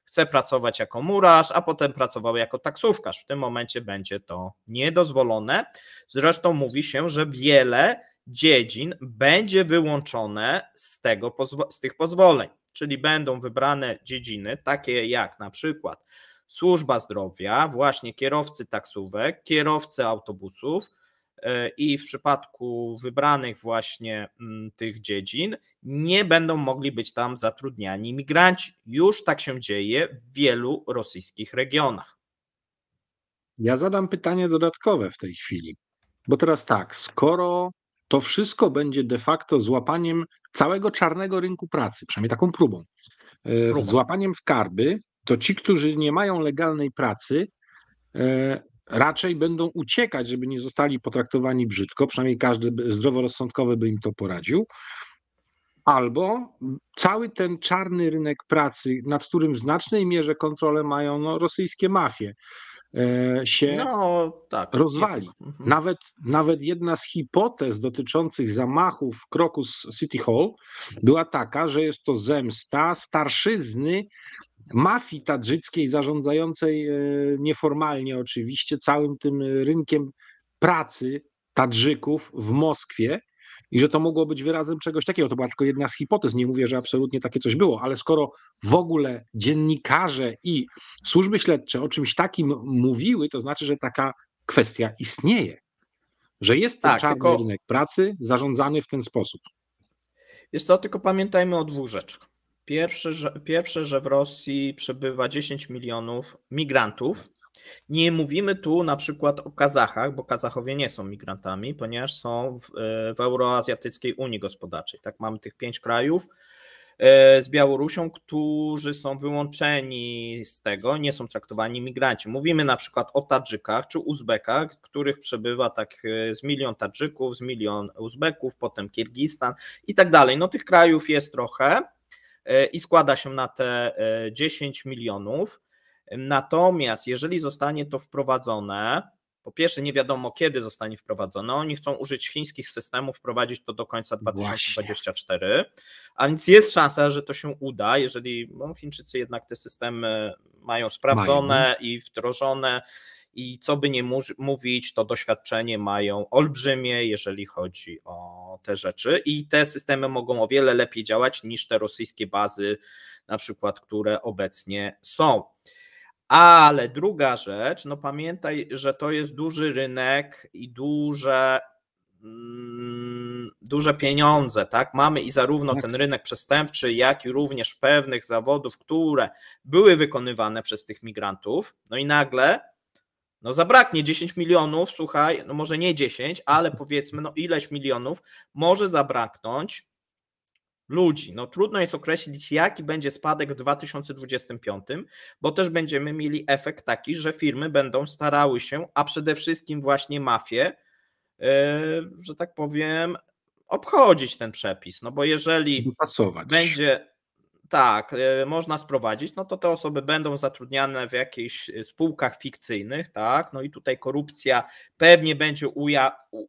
chce pracować jako murarz, a potem pracował jako taksówkarz. W tym momencie będzie to niedozwolone. Zresztą mówi się, że wiele dziedzin będzie wyłączone z tych pozwoleń, czyli będą wybrane dziedziny, takie jak na przykład służba zdrowia, właśnie kierowcy taksówek, kierowcy autobusów i w przypadku wybranych właśnie tych dziedzin nie będą mogli być tam zatrudniani migranci. Już tak się dzieje w wielu rosyjskich regionach. Ja zadam pytanie dodatkowe w tej chwili, bo teraz tak, skoro to wszystko będzie de facto złapaniem całego czarnego rynku pracy, przynajmniej taką próbą, złapaniem w karby, to ci, którzy nie mają legalnej pracy, raczej będą uciekać, żeby nie zostali potraktowani brzydko, przynajmniej każdy zdroworozsądkowy by im to poradził, albo cały ten czarny rynek pracy, nad którym w znacznej mierze kontrolę mają rosyjskie mafie, się tak, rozwali. Nawet jedna z hipotez dotyczących zamachów w Crocus City Hall była taka, że jest to zemsta starszyzny mafii tadżyckiej zarządzającej nieformalnie oczywiście całym tym rynkiem pracy Tadżyków w Moskwie i że to mogło być wyrazem czegoś takiego. To była tylko jedna z hipotez. Nie mówię, że absolutnie takie coś było, ale skoro w ogóle dziennikarze i służby śledcze o czymś takim mówiły, to znaczy, że taka kwestia istnieje. Że jest ten czarny rynek pracy zarządzany w ten sposób. Wiesz co, tylko pamiętajmy o dwóch rzeczach. Pierwsze, że w Rosji przebywa 10 milionów migrantów. Nie mówimy tu na przykład o Kazachach, bo Kazachowie nie są migrantami, ponieważ są w Euroazjatyckiej Unii Gospodarczej. Tak, mamy tych 5 krajów z Białorusią, którzy są wyłączeni z tego, nie są traktowani migranci. Mówimy na przykład o Tadżykach czy Uzbekach, których przebywa tak z 1 milion Tadżyków, z 1 milion Uzbeków, potem Kirgistan i tak dalej. No tych krajów jest trochę i składa się na te 10 milionów. Natomiast jeżeli zostanie to wprowadzone, po pierwsze nie wiadomo kiedy zostanie wprowadzone, oni chcą użyć chińskich systemów, wprowadzić to do końca 2024, a więc jest szansa, że to się uda, jeżeli Chińczycy jednak te systemy mają sprawdzone i wdrożone i co by nie mówić, to doświadczenie mają olbrzymie, jeżeli chodzi o te rzeczy i te systemy mogą o wiele lepiej działać niż te rosyjskie bazy, na przykład, które obecnie są. Ale druga rzecz, no pamiętaj, że to jest duży rynek i duże pieniądze, tak? Mamy i zarówno ten rynek przestępczy, jak i również pewnych zawodów, które były wykonywane przez tych migrantów, no i nagle zabraknie 10 milionów, słuchaj, no może nie 10, ale powiedzmy ileś milionów może zabraknąć ludzi. No trudno jest określić, jaki będzie spadek w 2025, bo też będziemy mieli efekt taki, że firmy będą starały się, a przede wszystkim właśnie mafie, że tak powiem, obchodzić ten przepis. No bo jeżeli będzie tak, można sprowadzić, no to te osoby będą zatrudniane w jakichś spółkach fikcyjnych, tak, no i tutaj korupcja pewnie będzie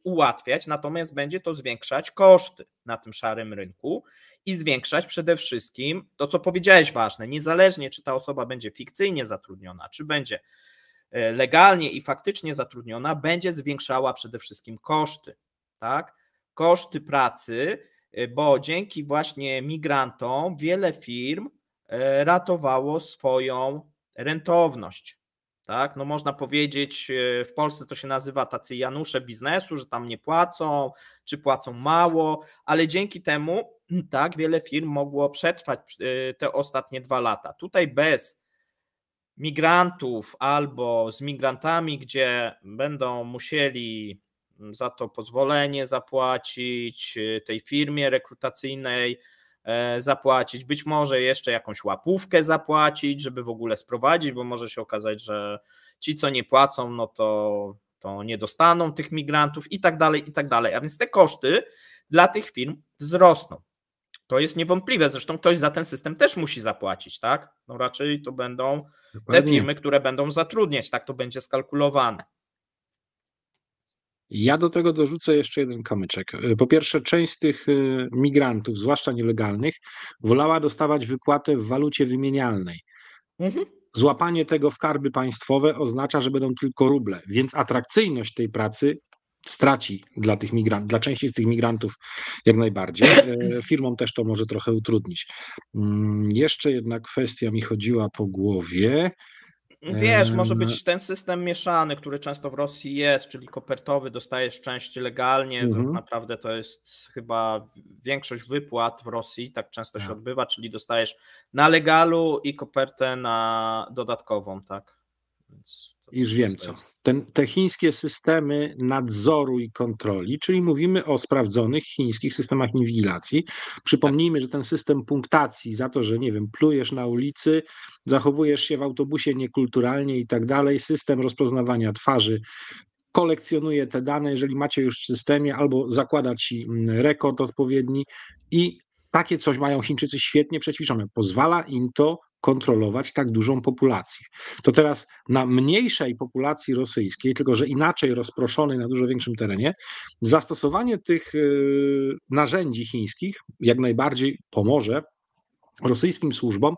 ułatwiać, natomiast będzie to zwiększać koszty na tym szarym rynku i zwiększać przede wszystkim to, co powiedziałeś ważne, niezależnie czy ta osoba będzie fikcyjnie zatrudniona, czy będzie legalnie i faktycznie zatrudniona, będzie zwiększała przede wszystkim koszty, tak, koszty pracy, bo dzięki właśnie migrantom wiele firm ratowało swoją rentowność. Tak? No można powiedzieć, w Polsce to się nazywa tacy Janusze biznesu, że tam nie płacą, czy płacą mało, ale dzięki temu tak wiele firm mogło przetrwać te ostatnie 2 lata. Tutaj bez migrantów albo z migrantami, gdzie będą musieli za to pozwolenie zapłacić, tej firmie rekrutacyjnej zapłacić, być może jeszcze jakąś łapówkę zapłacić, żeby w ogóle sprowadzić, bo może się okazać, że ci, co nie płacą, no to nie dostaną tych migrantów i tak dalej, i tak dalej. A więc te koszty dla tych firm wzrosną. To jest niewątpliwe, zresztą ktoś za ten system też musi zapłacić, tak? No raczej to będą te firmy, które będą zatrudniać, tak to będzie skalkulowane. Ja do tego dorzucę jeszcze jeden kamyczek. Po pierwsze, część z tych migrantów, zwłaszcza nielegalnych, wolała dostawać wypłatę w walucie wymienialnej. Mhm. Złapanie tego w karby państwowe oznacza, że będą tylko ruble, więc atrakcyjność tej pracy straci dla tych dla części z tych migrantów jak najbardziej. Firmom też to może trochę utrudnić. Jeszcze jedna kwestia mi chodziła po głowie. Wiesz, może być ten system mieszany, który często w Rosji jest, czyli kopertowy, dostajesz część legalnie, tak naprawdę to jest chyba większość wypłat w Rosji, tak często się odbywa, czyli dostajesz na legalu i kopertę na dodatkową, tak? Więc już wiem co. Te chińskie systemy nadzoru i kontroli, czyli mówimy o sprawdzonych chińskich systemach inwigilacji. Przypomnijmy, że ten system punktacji za to, że nie wiem, plujesz na ulicy, zachowujesz się w autobusie niekulturalnie i tak dalej, system rozpoznawania twarzy kolekcjonuje te dane, jeżeli macie już w systemie, albo zakłada ci rekord odpowiedni i takie coś mają Chińczycy świetnie przećwiczone. Pozwala im to kontrolować tak dużą populację. To teraz na mniejszej populacji rosyjskiej, tylko że inaczej rozproszonej na dużo większym terenie, zastosowanie tych narzędzi chińskich jak najbardziej pomoże rosyjskim służbom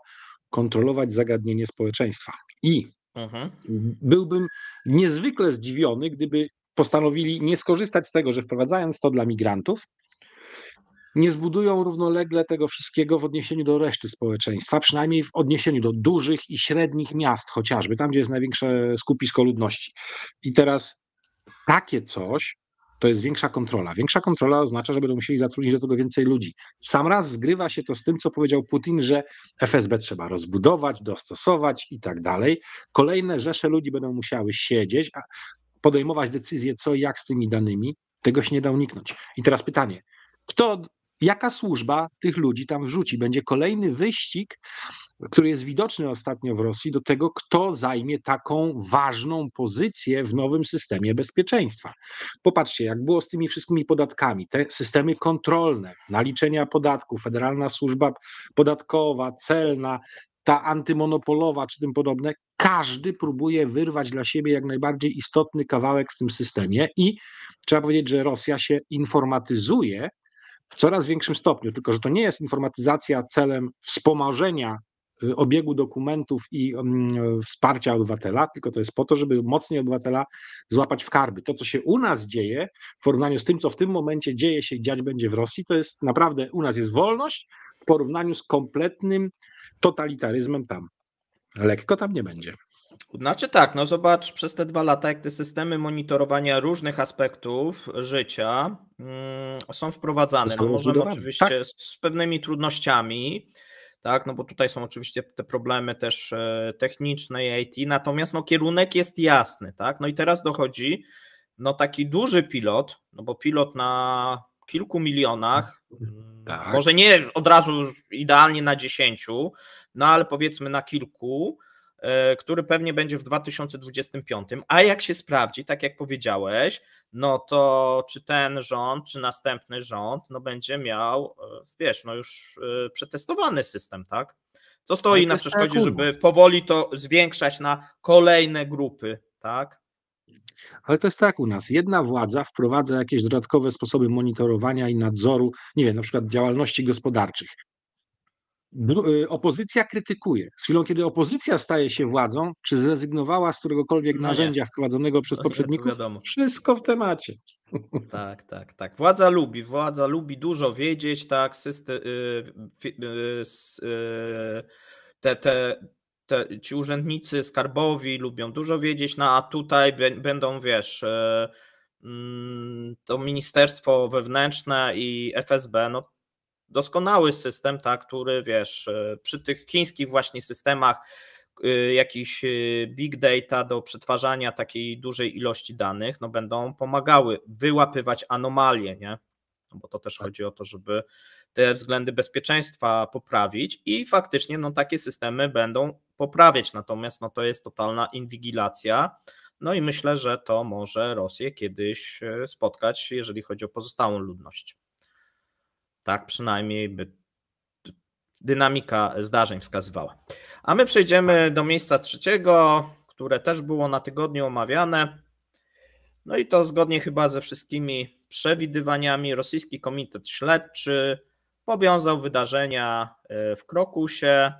kontrolować zagadnienie społeczeństwa. I byłbym niezwykle zdziwiony, gdyby postanowili nie skorzystać z tego, że wprowadzając to dla migrantów, nie zbudują równolegle tego wszystkiego w odniesieniu do reszty społeczeństwa, przynajmniej w odniesieniu do dużych i średnich miast chociażby, tam gdzie jest największe skupisko ludności. I teraz takie coś to jest większa kontrola. Większa kontrola oznacza, że będą musieli zatrudnić do tego więcej ludzi. Sam raz zgrywa się to z tym, co powiedział Putin, że FSB trzeba rozbudować, dostosować i tak dalej. Kolejne rzesze ludzi będą musiały siedzieć, podejmować decyzje, co i jak z tymi danymi. Tego się nie da uniknąć. I teraz pytanie, jaka służba tych ludzi tam wrzuci? Będzie kolejny wyścig, który jest widoczny ostatnio w Rosji, do tego, kto zajmie taką ważną pozycję w nowym systemie bezpieczeństwa. Popatrzcie, jak było z tymi wszystkimi podatkami, te systemy kontrolne, naliczenia podatków, Federalna Służba Podatkowa, celna, ta antymonopolowa czy tym podobne, każdy próbuje wyrwać dla siebie jak najbardziej istotny kawałek w tym systemie i trzeba powiedzieć, że Rosja się informatyzuje w coraz większym stopniu, tylko że to nie jest informatyzacja celem wspomożenia obiegu dokumentów i wsparcia obywatela, tylko to jest po to, żeby mocniej obywatela złapać w karby. To, co się u nas dzieje, w porównaniu z tym, co w tym momencie dzieje się i dziać będzie w Rosji, to jest naprawdę, u nas jest wolność w porównaniu z kompletnym totalitaryzmem tam. Lekko tam nie będzie. Znaczy tak, no zobacz, przez te 2 lata, jak te systemy monitorowania różnych aspektów życia są wprowadzane. No możemy oczywiście z pewnymi trudnościami, tak, no bo tutaj są oczywiście te problemy też techniczne i IT, natomiast no kierunek jest jasny, tak, no i teraz dochodzi no taki duży pilot, no bo pilot na kilku milionach, może nie od razu idealnie na 10, no ale powiedzmy na kilku, który pewnie będzie w 2025, a jak się sprawdzi, tak jak powiedziałeś, no to czy ten rząd, czy następny rząd, no będzie miał, wiesz, no już przetestowany system, tak? Co stoi na przeszkodzie, żeby powoli to zwiększać na kolejne grupy, tak? Ale to jest tak u nas. Jedna władza wprowadza jakieś dodatkowe sposoby monitorowania i nadzoru, nie wiem, na przykład działalności gospodarczych. Opozycja krytykuje. Z chwilą, kiedy opozycja staje się władzą, czy zrezygnowała z któregokolwiek narzędzia wprowadzonego przez poprzedników, wszystko w temacie. Tak. Władza lubi dużo wiedzieć, tak, ci urzędnicy skarbowi lubią dużo wiedzieć, no a tutaj będą, wiesz, to Ministerstwo Wewnętrzne i FSB, no doskonały system, tak, który, wiesz, przy tych chińskich właśnie systemach jakiś big data do przetwarzania takiej dużej ilości danych, no będą pomagały wyłapywać anomalie, nie? No bo to też chodzi o to, żeby te względy bezpieczeństwa poprawić i faktycznie no takie systemy będą poprawiać, natomiast no to jest totalna inwigilacja, no i myślę, że to może Rosję kiedyś spotkać, jeżeli chodzi o pozostałą ludność. Tak przynajmniej by dynamika zdarzeń wskazywała. A my przejdziemy do miejsca trzeciego, które też było na tygodniu omawiane. No i to zgodnie chyba ze wszystkimi przewidywaniami Rosyjski Komitet Śledczy powiązał wydarzenia w Krokusie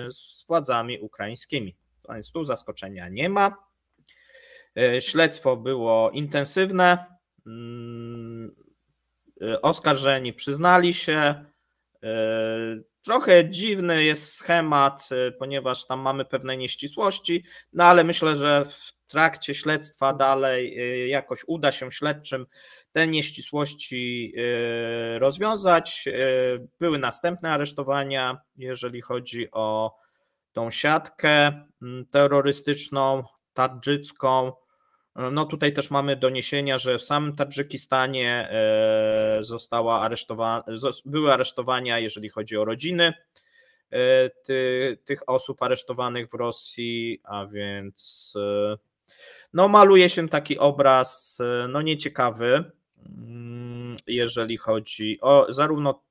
z władzami ukraińskimi. Więc tu zaskoczenia nie ma. Śledztwo było intensywne. Oskarżeni przyznali się. Trochę dziwny jest schemat, ponieważ tam mamy pewne nieścisłości, no ale myślę, że w trakcie śledztwa dalej jakoś uda się śledczym te nieścisłości rozwiązać. Były następne aresztowania, jeżeli chodzi o tą siatkę terrorystyczną, tadżycką. No tutaj też mamy doniesienia, że w samym Tadżykistanie były aresztowania, jeżeli chodzi o rodziny tych osób aresztowanych w Rosji, a więc no maluje się taki obraz no nieciekawy, jeżeli chodzi o zarówno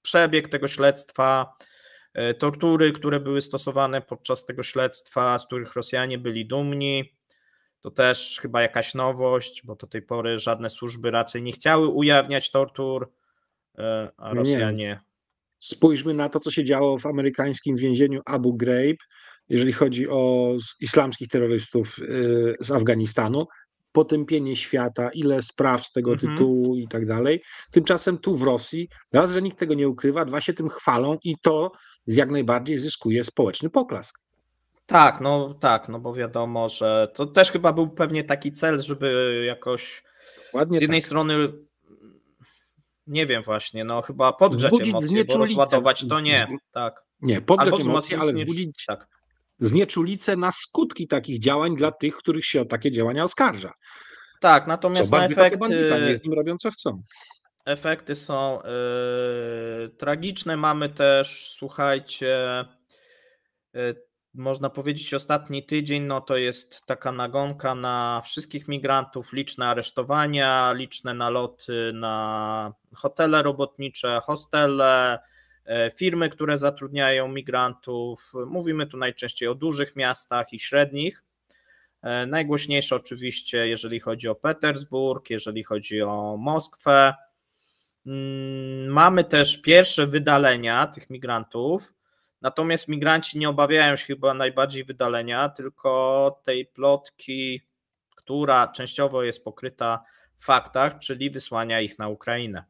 przebieg tego śledztwa, tortury, które były stosowane podczas tego śledztwa, z których Rosjanie byli dumni. To też chyba jakaś nowość, bo do tej pory żadne służby raczej nie chciały ujawniać tortur, a Rosjanie... Nie. Spójrzmy na to, co się działo w amerykańskim więzieniu Abu Ghraib, jeżeli chodzi o islamskich terrorystów z Afganistanu. Potępienie świata, ile spraw z tego tytułu i tak dalej. Tymczasem tu w Rosji, raz, że nikt tego nie ukrywa, dwa, się tym chwalą i to jak najbardziej zyskuje społeczny poklask. Tak, no bo wiadomo, że to też chyba był pewnie taki cel, żeby jakoś Ładnie z jednej strony, nie wiem właśnie, no chyba podgrzać emocje, bo rozładować to nie. Tak. Nie, podgrzać emocje, ale wzbudzić znieczulicę na skutki takich działań dla tych, których się o takie działania oskarża. Tak, natomiast nie z nim robią, co chcą. Efekty są tragiczne. Mamy też, słuchajcie, można powiedzieć ostatni tydzień, no to jest taka nagonka na wszystkich migrantów, liczne aresztowania, liczne naloty na hotele robotnicze, hostele, firmy, które zatrudniają migrantów. Mówimy tu najczęściej o dużych miastach i średnich. Najgłośniejsze oczywiście, jeżeli chodzi o Petersburg, jeżeli chodzi o Moskwę. Mamy też pierwsze wydalenia tych migrantów, natomiast migranci nie obawiają się chyba najbardziej wydalenia, tylko tej plotki, która częściowo jest pokryta w faktach, czyli wysłania ich na Ukrainę.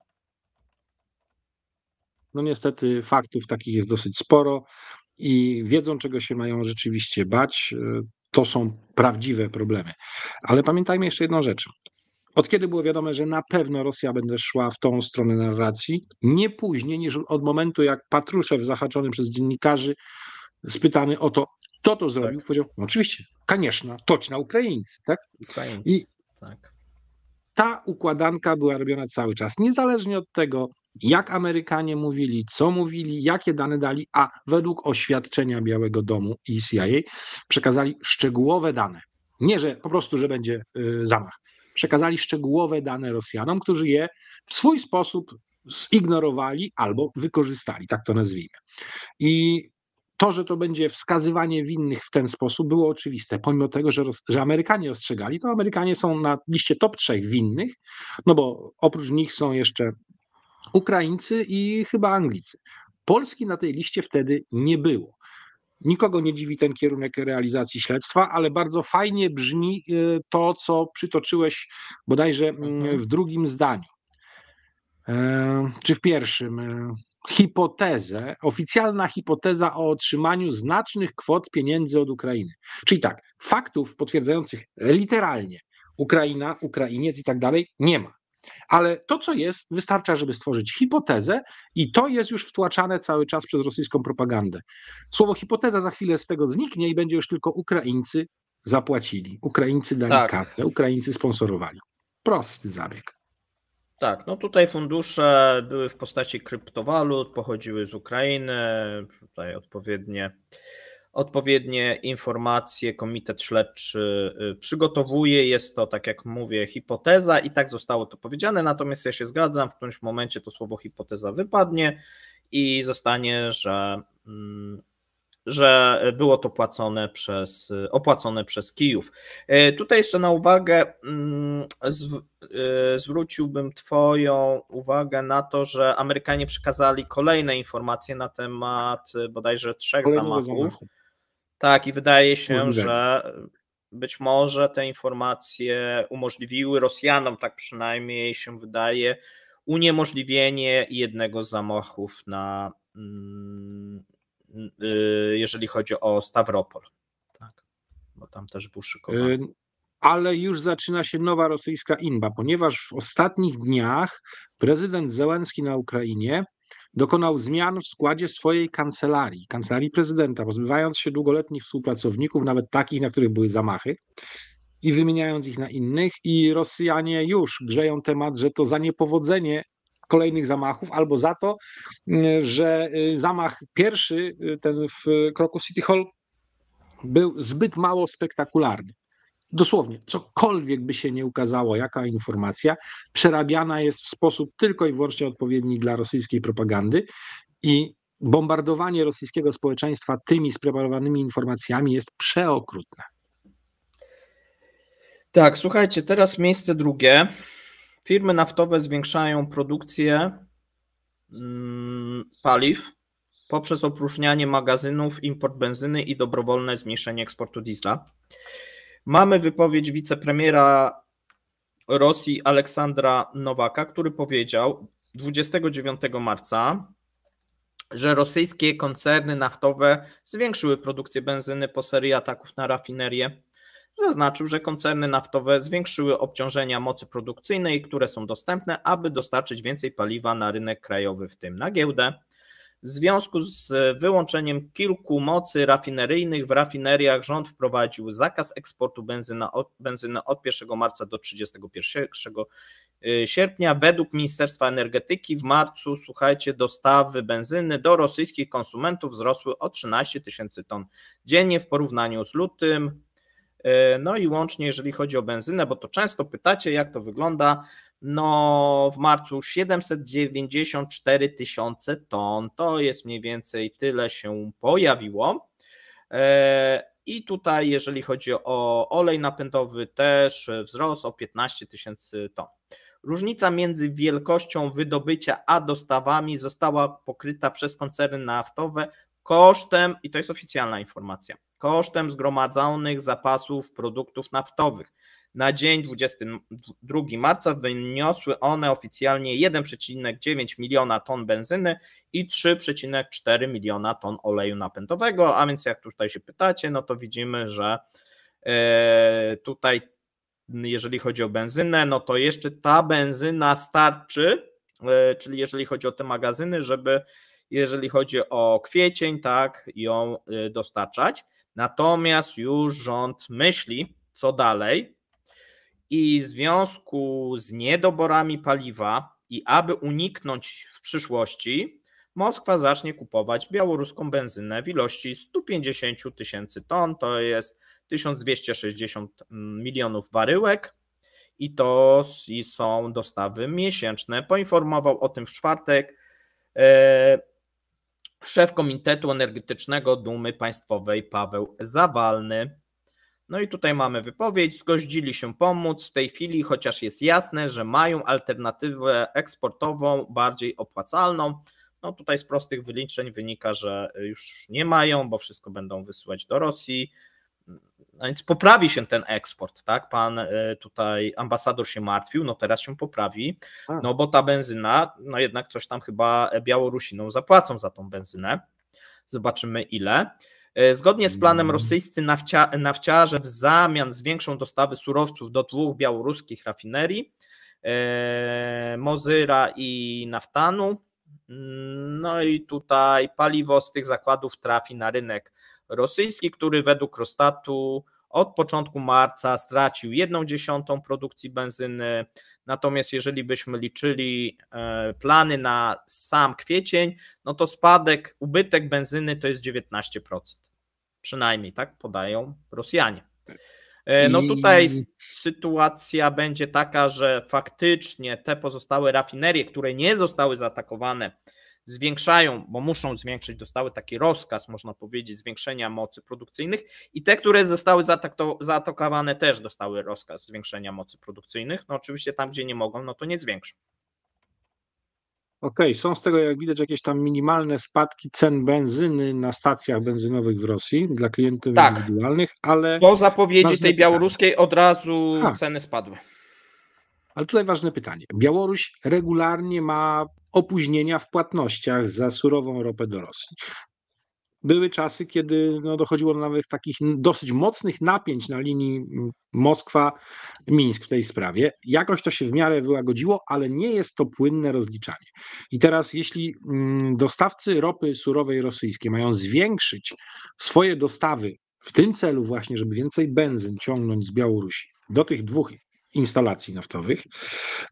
No niestety faktów takich jest dosyć sporo i wiedzą, czego się mają rzeczywiście bać. To są prawdziwe problemy. Ale pamiętajmy jeszcze jedną rzecz. Od kiedy było wiadome, że na pewno Rosja będzie szła w tą stronę narracji, nie później niż od momentu, jak Patruszew, zahaczony przez dziennikarzy, spytany o to, kto to zrobił, powiedział, no oczywiście, конечно, точно Ukraińcy, tak? I ta układanka była robiona cały czas, niezależnie od tego, jak Amerykanie mówili, co mówili, jakie dane dali, a według oświadczenia Białego Domu i CIA przekazali szczegółowe dane. Nie, że po prostu, że będzie zamach. Przekazali szczegółowe dane Rosjanom, którzy je w swój sposób zignorowali albo wykorzystali, tak to nazwijmy. I to, że to będzie wskazywanie winnych w ten sposób, było oczywiste. Pomimo tego, że Amerykanie ostrzegali, to Amerykanie są na liście top 3 winnych, no bo oprócz nich są jeszcze Ukraińcy i chyba Anglicy. Polski na tej liście wtedy nie było. Nikogo nie dziwi ten kierunek realizacji śledztwa, ale bardzo fajnie brzmi to, co przytoczyłeś bodajże w drugim zdaniu, czy w pierwszym. Hipotezę, oficjalna hipoteza o otrzymaniu znacznych kwot pieniędzy od Ukrainy. Czyli tak, faktów potwierdzających literalnie Ukraina, Ukrainiec i tak dalej nie ma. Ale to, co jest, wystarcza, żeby stworzyć hipotezę i to jest już wtłaczane cały czas przez rosyjską propagandę. Słowo hipoteza za chwilę z tego zniknie i będzie już tylko Ukraińcy zapłacili, Ukraińcy dali kasę, Ukraińcy sponsorowali. Prosty zabieg. Tak, no tutaj fundusze były w postaci kryptowalut, pochodziły z Ukrainy, tutaj odpowiednie informacje Komitet Śledczy przygotowuje. Jest to, tak jak mówię, hipoteza i tak zostało to powiedziane, natomiast ja się zgadzam, w którymś momencie to słowo hipoteza wypadnie i zostanie, że było to opłacone przez Kijów. Tutaj jeszcze na uwagę zwróciłbym Twoją uwagę na to, że Amerykanie przekazali kolejne informacje na temat bodajże 3 Kolejnego zamachów. zamachu. Tak, i wydaje się, Możliwego. że być może te informacje umożliwiły Rosjanom, tak przynajmniej się wydaje, uniemożliwienie jednego z zamachów na, jeżeli chodzi o Stawropol. Tak, bo tam też był szykowany. Ale już zaczyna się nowa rosyjska inba, ponieważ w ostatnich dniach prezydent Zełenski na Ukrainie dokonał zmian w składzie swojej kancelarii prezydenta, pozbywając się długoletnich współpracowników, nawet takich, na których były zamachy, i wymieniając ich na innych. I Rosjanie już grzeją temat, że to za niepowodzenie kolejnych zamachów, albo za to, że zamach pierwszy, ten w Kraków City Hall, był zbyt mało spektakularny. Dosłownie, cokolwiek by się nie ukazało, jaka informacja, przerabiana jest w sposób tylko i wyłącznie odpowiedni dla rosyjskiej propagandy i bombardowanie rosyjskiego społeczeństwa tymi spreparowanymi informacjami jest przeokrutne. Tak, słuchajcie, teraz miejsce drugie. Firmy naftowe zwiększają produkcję paliw poprzez opróżnianie magazynów, import benzyny i dobrowolne zmniejszenie eksportu diesla. Mamy wypowiedź wicepremiera Rosji Aleksandra Nowaka, który powiedział 29 marca, że rosyjskie koncerny naftowe zwiększyły produkcję benzyny po serii ataków na rafinerię. Zaznaczył, że koncerny naftowe zwiększyły obciążenia mocy produkcyjnej, które są dostępne, aby dostarczyć więcej paliwa na rynek krajowy, w tym na giełdę. W związku z wyłączeniem kilku mocy rafineryjnych w rafineriach rząd wprowadził zakaz eksportu benzyny od 1 marca do 31 sierpnia. Według Ministerstwa Energetyki w marcu, słuchajcie, dostawy benzyny do rosyjskich konsumentów wzrosły o 13 tysięcy ton dziennie w porównaniu z lutym. No i łącznie, jeżeli chodzi o benzynę, bo to często pytacie, jak to wygląda. No w marcu 794 tysiące ton, to jest mniej więcej tyle się pojawiło. I tutaj jeżeli chodzi o olej napędowy też wzrost o 15 tysięcy ton. Różnica między wielkością wydobycia a dostawami została pokryta przez koncerny naftowe kosztem, i to jest oficjalna informacja, kosztem zgromadzonych zapasów produktów naftowych. Na dzień 22 marca wyniosły one oficjalnie 1,9 miliona ton benzyny i 3,4 miliona ton oleju napędowego, a więc jak tutaj się pytacie, no to widzimy, że tutaj jeżeli chodzi o benzynę, no to jeszcze ta benzyna starczy, czyli jeżeli chodzi o te magazyny, żeby jeżeli chodzi o kwiecień, tak, ją dostarczać. Natomiast już rząd myśli, co dalej, i w związku z niedoborami paliwa i aby uniknąć w przyszłości, Moskwa zacznie kupować białoruską benzynę w ilości 150 tysięcy ton, to jest 1260 milionów baryłek i to są dostawy miesięczne. Poinformował o tym w czwartek szef Komitetu Energetycznego Dumy Państwowej Paweł Zawalny. No i tutaj mamy wypowiedź, zgodzili się pomóc w tej chwili, chociaż jest jasne, że mają alternatywę eksportową bardziej opłacalną. No tutaj z prostych wyliczeń wynika, że już nie mają, bo wszystko będą wysyłać do Rosji. No więc poprawi się ten eksport, tak? Pan tutaj ambasador się martwił, no teraz się poprawi, no bo ta benzyna, no jednak coś tam chyba Białorusinom zapłacą za tą benzynę. Zobaczymy ile. Zgodnie z planem rosyjscy nafciarze w zamian zwiększą dostawy surowców do 2 białoruskich rafinerii, Mozyra i Naftanu. No i tutaj paliwo z tych zakładów trafi na rynek rosyjski, który według Rostatu od początku marca stracił 1/10 produkcji benzyny, natomiast jeżeli byśmy liczyli plany na sam kwiecień, no to spadek, ubytek benzyny to jest 19%. Przynajmniej tak podają Rosjanie. No tutaj sytuacja będzie taka, że faktycznie te pozostałe rafinerie, które nie zostały zaatakowane, zwiększają, bo muszą zwiększyć, dostały taki rozkaz, można powiedzieć, zwiększenia mocy produkcyjnych i te, które zostały zaatakowane też dostały rozkaz zwiększenia mocy produkcyjnych. No oczywiście tam, gdzie nie mogą, no to nie zwiększą. Okej, są z tego, jak widać, jakieś tam minimalne spadki cen benzyny na stacjach benzynowych w Rosji dla klientów Tak. indywidualnych, ale Po zapowiedzi ważne tej białoruskiej od razu ceny spadły. Ale tutaj ważne pytanie. Białoruś regularnie ma opóźnienia w płatnościach za surową ropę do Rosji. Były czasy, kiedy dochodziło do nawet takich dosyć mocnych napięć na linii Moskwa-Mińsk w tej sprawie. Jakoś to się w miarę wyłagodziło, ale nie jest to płynne rozliczanie. I teraz, jeśli dostawcy ropy surowej rosyjskiej mają zwiększyć swoje dostawy w tym celu właśnie, żeby więcej benzyn ciągnąć z Białorusi do tych dwóch instalacji naftowych,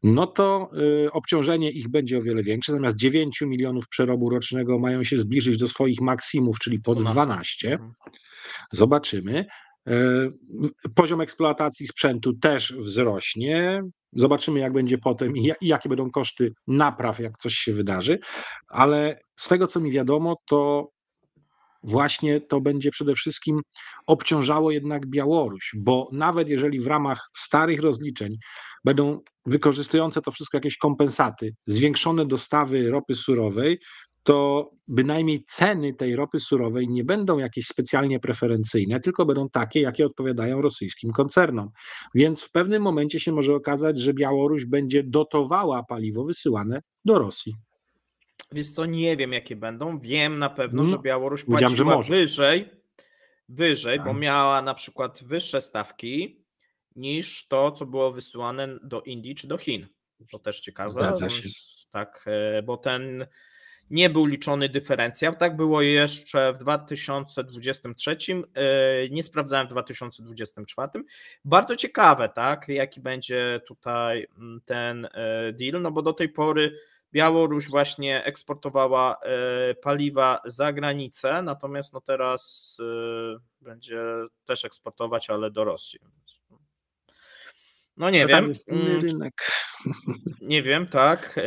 no to obciążenie ich będzie o wiele większe. Zamiast 9 milionów przerobu rocznego mają się zbliżyć do swoich maksimów, czyli pod 12. Zobaczymy. Poziom eksploatacji sprzętu też wzrośnie. Zobaczymy, jak będzie potem i jakie będą koszty napraw, jak coś się wydarzy. Ale z tego, co mi wiadomo, to właśnie to będzie przede wszystkim obciążało jednak Białoruś, bo nawet jeżeli w ramach starych rozliczeń będą wykorzystujące to wszystko jakieś kompensaty, zwiększone dostawy ropy surowej, to bynajmniej ceny tej ropy surowej nie będą jakieś specjalnie preferencyjne, tylko będą takie, jakie odpowiadają rosyjskim koncernom. Więc w pewnym momencie się może okazać, że Białoruś będzie dotowała paliwo wysyłane do Rosji. Więc to nie wiem, jakie będą. Wiem na pewno, że Białoruś Powiedziałem, że płaciła może. wyżej, bo miała na przykład wyższe stawki niż to, co było wysyłane do Indii czy do Chin. To też ciekawe. Zgadza się. Tak, bo ten nie był liczony dyferencjał. Tak było jeszcze w 2023. Nie sprawdzałem w 2024. Bardzo ciekawe, tak, jaki będzie tutaj ten deal, no bo do tej pory Białoruś właśnie eksportowała paliwa za granicę, natomiast no teraz będzie też eksportować, ale do Rosji. No nie wiem. Tam jest inny rynek. Nie wiem, tak.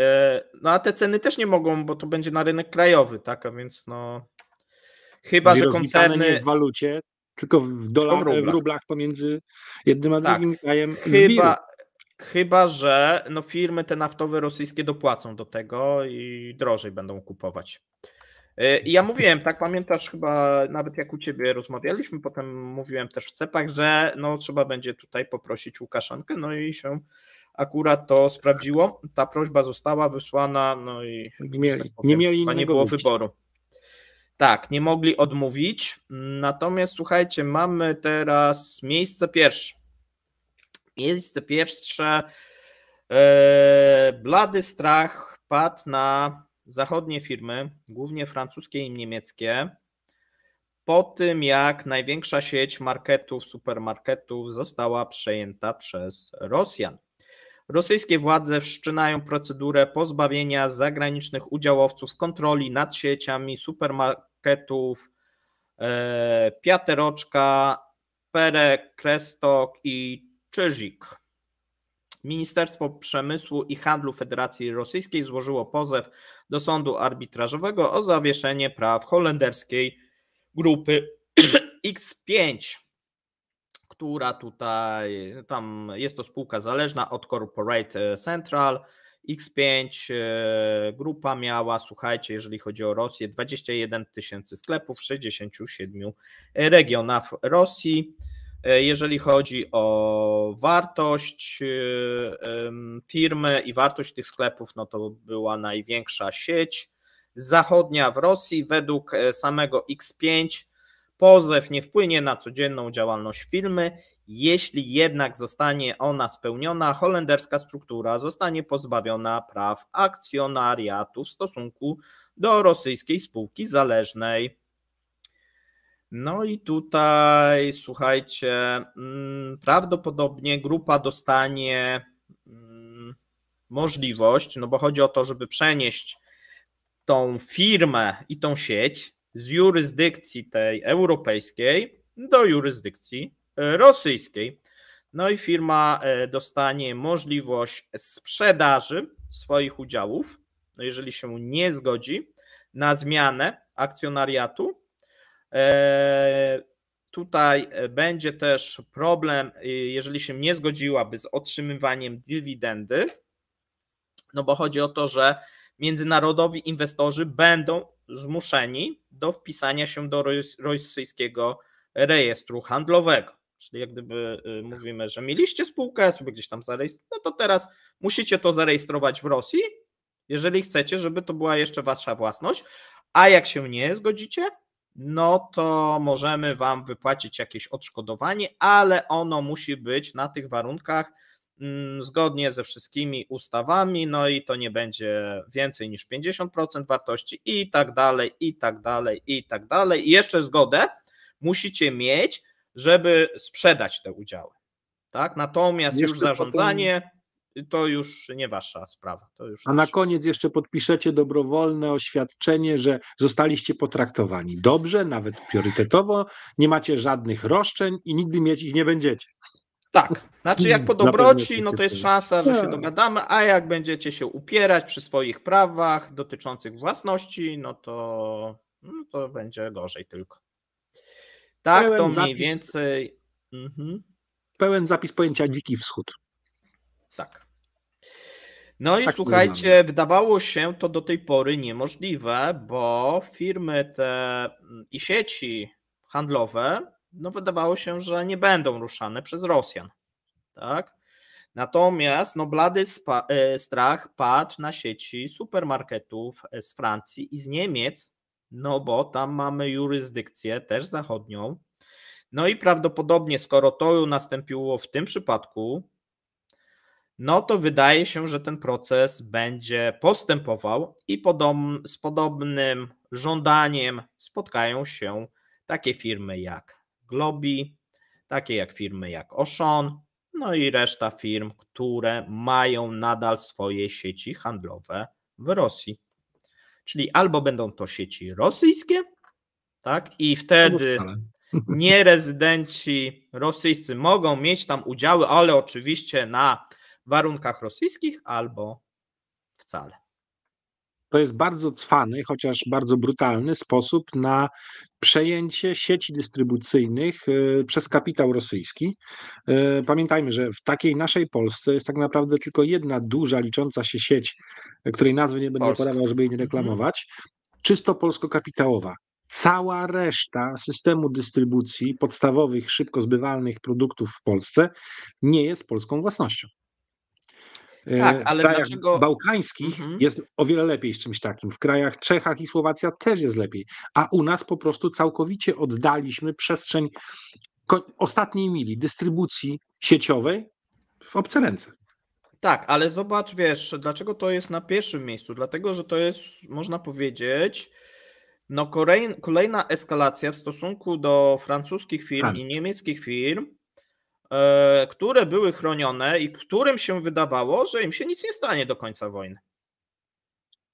No a te ceny też nie mogą, bo to będzie na rynek krajowy, tak, a więc no chyba, że koncerny nie w walucie, tylko w rublach pomiędzy jednym a drugim krajem. Chyba, że no firmy te naftowe rosyjskie dopłacą do tego i drożej będą kupować. I ja mówiłem, tak pamiętasz chyba nawet jak u ciebie rozmawialiśmy, potem mówiłem też w cepach, że no trzeba będzie tutaj poprosić Łukaszenkę, no i się akurat to sprawdziło. Ta prośba została wysłana, no i nie mieli nie było wyboru. Tak, nie mogli odmówić. Natomiast słuchajcie, mamy teraz miejsce pierwsze. Miejsce pierwsze. Blady strach padł na zachodnie firmy, głównie francuskie i niemieckie, po tym jak największa sieć marketów, supermarketów została przejęta przez Rosjan. Rosyjskie władze wszczynają procedurę pozbawienia zagranicznych udziałowców kontroli nad sieciami supermarketów Piateroczka, Perekrestok i Czyzik. Ministerstwo Przemysłu i Handlu Federacji Rosyjskiej złożyło pozew do sądu arbitrażowego o zawieszenie praw holenderskiej grupy X5, która tutaj, tam jest to spółka zależna od Corporate Central. X5 grupa miała, słuchajcie, jeżeli chodzi o Rosję, 21 000 sklepów w 67 regionach Rosji. Jeżeli chodzi o wartość firmy i wartość tych sklepów, no to była największa sieć zachodnia w Rosji. Według samego X5 pozew nie wpłynie na codzienną działalność firmy. Jeśli jednak zostanie ona spełniona, holenderska struktura zostanie pozbawiona praw akcjonariatu w stosunku do rosyjskiej spółki zależnej. No i tutaj, słuchajcie, prawdopodobnie grupa dostanie możliwość, no bo chodzi o to, żeby przenieść tą firmę i tą sieć z jurysdykcji tej europejskiej do jurysdykcji rosyjskiej. No i firma dostanie możliwość sprzedaży swoich udziałów, no jeżeli się nie zgodzi, na zmianę akcjonariatu. Tutaj będzie też problem, jeżeli się nie zgodziłaby z otrzymywaniem dywidendy, no bo chodzi o to, że międzynarodowi inwestorzy będą zmuszeni do wpisania się do rosyjskiego rejestru handlowego. Czyli jak gdyby mówimy, że mieliście spółkę, sobie gdzieś tam zarejestrować, no to teraz musicie to zarejestrować w Rosji, jeżeli chcecie, żeby to była jeszcze wasza własność, a jak się nie zgodzicie, no to możemy wam wypłacić jakieś odszkodowanie, ale ono musi być na tych warunkach zgodnie ze wszystkimi ustawami, no i to nie będzie więcej niż 50% wartości i tak dalej, i tak dalej, i tak dalej. I jeszcze zgodę musicie mieć, żeby sprzedać te udziały. Tak? Natomiast Jeszcze już zarządzanie to już nie wasza sprawa. To już A na koniec jeszcze podpiszecie dobrowolne oświadczenie, że zostaliście potraktowani dobrze, nawet priorytetowo, nie macie żadnych roszczeń i nigdy mieć ich nie będziecie. Tak, znaczy jak po Na pewno dobroci, no to się jest to- szansa, że się Tak. dogadamy, a jak będziecie się upierać przy swoich prawach dotyczących własności, no to będzie gorzej tylko. Tak, Pełen to mniej zapis. więcej. Pełen zapis pojęcia dziki wschód. Tak. No i Tak słuchajcie, wydawało się to do tej pory niemożliwe, bo firmy te i sieci handlowe, no wydawało się, że nie będą ruszane przez Rosjan. Tak? Natomiast no blady strach padł na sieci supermarketów z Francji i z Niemiec, no bo tam mamy jurysdykcję też zachodnią. No i prawdopodobnie, skoro to nastąpiło w tym przypadku, no to wydaje się, że ten proces będzie postępował i z podobnym żądaniem spotkają się takie firmy jak Globi, takie jak firmy jak Auchan, no i reszta firm, które mają nadal swoje sieci handlowe w Rosji. Czyli albo będą to sieci rosyjskie, tak, i wtedy nierezydenci rosyjscy mogą mieć tam udziały, ale oczywiście na warunkach rosyjskich, albo wcale. To jest bardzo cwany, chociaż bardzo brutalny sposób na przejęcie sieci dystrybucyjnych przez kapitał rosyjski. Pamiętajmy, że w takiej naszej Polsce jest tak naprawdę tylko jedna duża, licząca się sieć, której nazwy nie będę Polska. podawał, żeby jej nie reklamować, czysto polsko-kapitałowa. Cała reszta systemu dystrybucji podstawowych, szybko zbywalnych produktów w Polsce nie jest polską własnością. Tak, W ale krajach dlaczego bałkańskich jest o wiele lepiej z czymś takim. W krajach Czechach i Słowacja też jest lepiej. A u nas po prostu całkowicie oddaliśmy przestrzeń ostatniej mili dystrybucji sieciowej w obce ręce. Tak, ale zobacz, wiesz, dlaczego to jest na pierwszym miejscu? Dlatego, że to jest, można powiedzieć, no kolejna eskalacja w stosunku do francuskich firm i niemieckich firm, które były chronione i którym się wydawało, że im się nic nie stanie do końca wojny.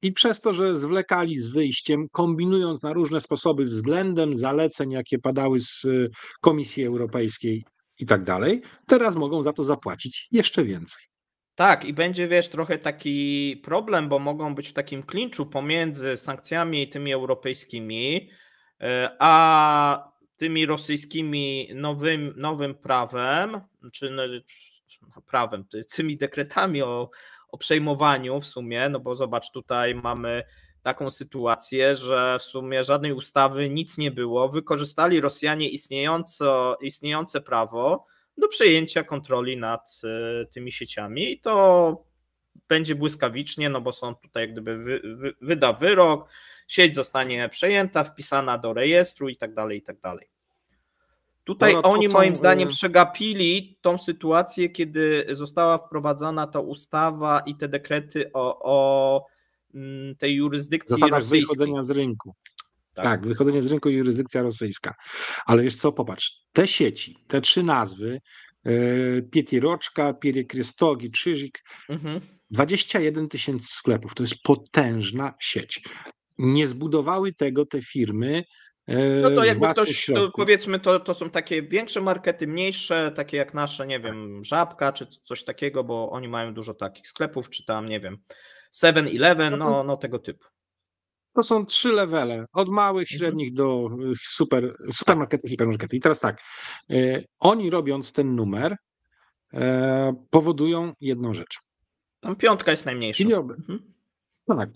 I przez to, że zwlekali z wyjściem, kombinując na różne sposoby względem zaleceń, jakie padały z Komisji Europejskiej i tak dalej, teraz mogą za to zapłacić jeszcze więcej. Tak, i będzie, wiesz, trochę taki problem, bo mogą być w takim klinczu pomiędzy sankcjami tymi europejskimi, a tymi rosyjskimi nowym prawem, czy prawem, tymi dekretami o przejmowaniu w sumie, no bo zobacz, tutaj mamy taką sytuację, że w sumie żadnej ustawy nic nie było, wykorzystali Rosjanie istniejące prawo do przejęcia kontroli nad tymi sieciami i to będzie błyskawicznie, no bo sąd tutaj jak gdyby wyda wyrok, sieć zostanie przejęta, wpisana do rejestru i tak dalej, i tak dalej. Tutaj oni moim zdaniem przegapili tą sytuację, kiedy została wprowadzona ta ustawa i te dekrety o tej jurysdykcji rosyjskiej. Wychodzenia z rynku. Tak, wychodzenie z rynku i jurysdykcja rosyjska. Ale wiesz co, popatrz, te sieci, te trzy nazwy, Pietiroczka, Pierekrystogi, Krzyżyk, 21 000 sklepów, to jest potężna sieć. Nie zbudowały tego te firmy. No to jakby ktoś, to powiedzmy, to są takie większe markety, mniejsze, takie jak nasze, nie wiem, Żabka czy coś takiego, bo oni mają dużo takich sklepów, czy tam, nie wiem, 7-Eleven, no tego typu. To są 3 levele, od małych, średnich do supermarkety, hipermarkety. I teraz tak, oni robiąc ten numer powodują jedną rzecz. Tam 5 jest najmniejsza. Tak.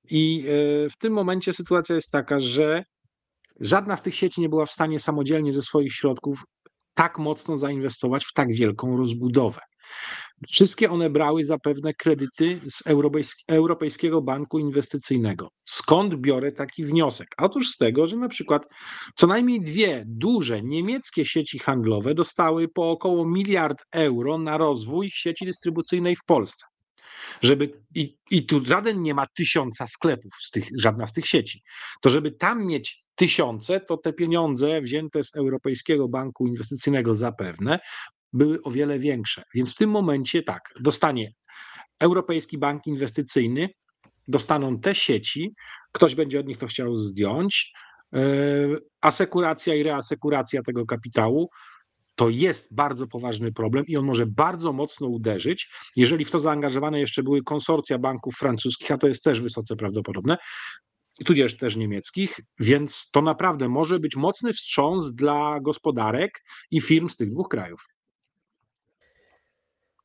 I w tym momencie sytuacja jest taka, że żadna z tych sieci nie była w stanie samodzielnie ze swoich środków tak mocno zainwestować w tak wielką rozbudowę. Wszystkie one brały zapewne kredyty z Europejskiego Banku Inwestycyjnego. Skąd biorę taki wniosek? Otóż z tego, że na przykład co najmniej 2 duże niemieckie sieci handlowe dostały po około 1 miliard euro na rozwój sieci dystrybucyjnej w Polsce. I tu żaden nie ma 1000 sklepów, żadna z tych sieci. To żeby tam mieć 1000, to te pieniądze wzięte z Europejskiego Banku Inwestycyjnego zapewne były o wiele większe. Więc w tym momencie tak, dostanie Europejski Bank Inwestycyjny, dostaną te sieci, ktoś będzie od nich to chciał zdjąć, asekuracja i reasekuracja tego kapitału. To jest bardzo poważny problem i on może bardzo mocno uderzyć, jeżeli w to zaangażowane jeszcze były konsorcja banków francuskich, a to jest też wysoce prawdopodobne, tudzież też niemieckich, więc to naprawdę może być mocny wstrząs dla gospodarek i firm z tych 2 krajów.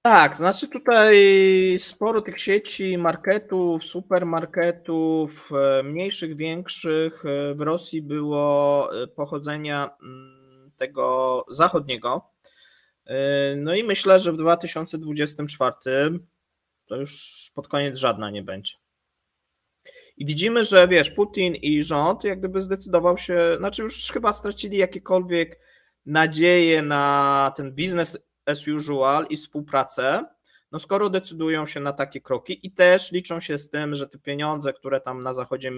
Tak, znaczy tutaj sporo tych sieci, marketów, supermarketów, mniejszych, większych w Rosji było pochodzenia tego zachodniego. No i myślę, że w 2024 to już pod koniec żadna nie będzie. I widzimy, że wiesz, Putin i rząd jak gdyby zdecydował się, znaczy już chyba stracili jakiekolwiek nadzieję na ten biznes as usual i współpracę, no skoro decydują się na takie kroki i też liczą się z tym, że te pieniądze, które tam na zachodzie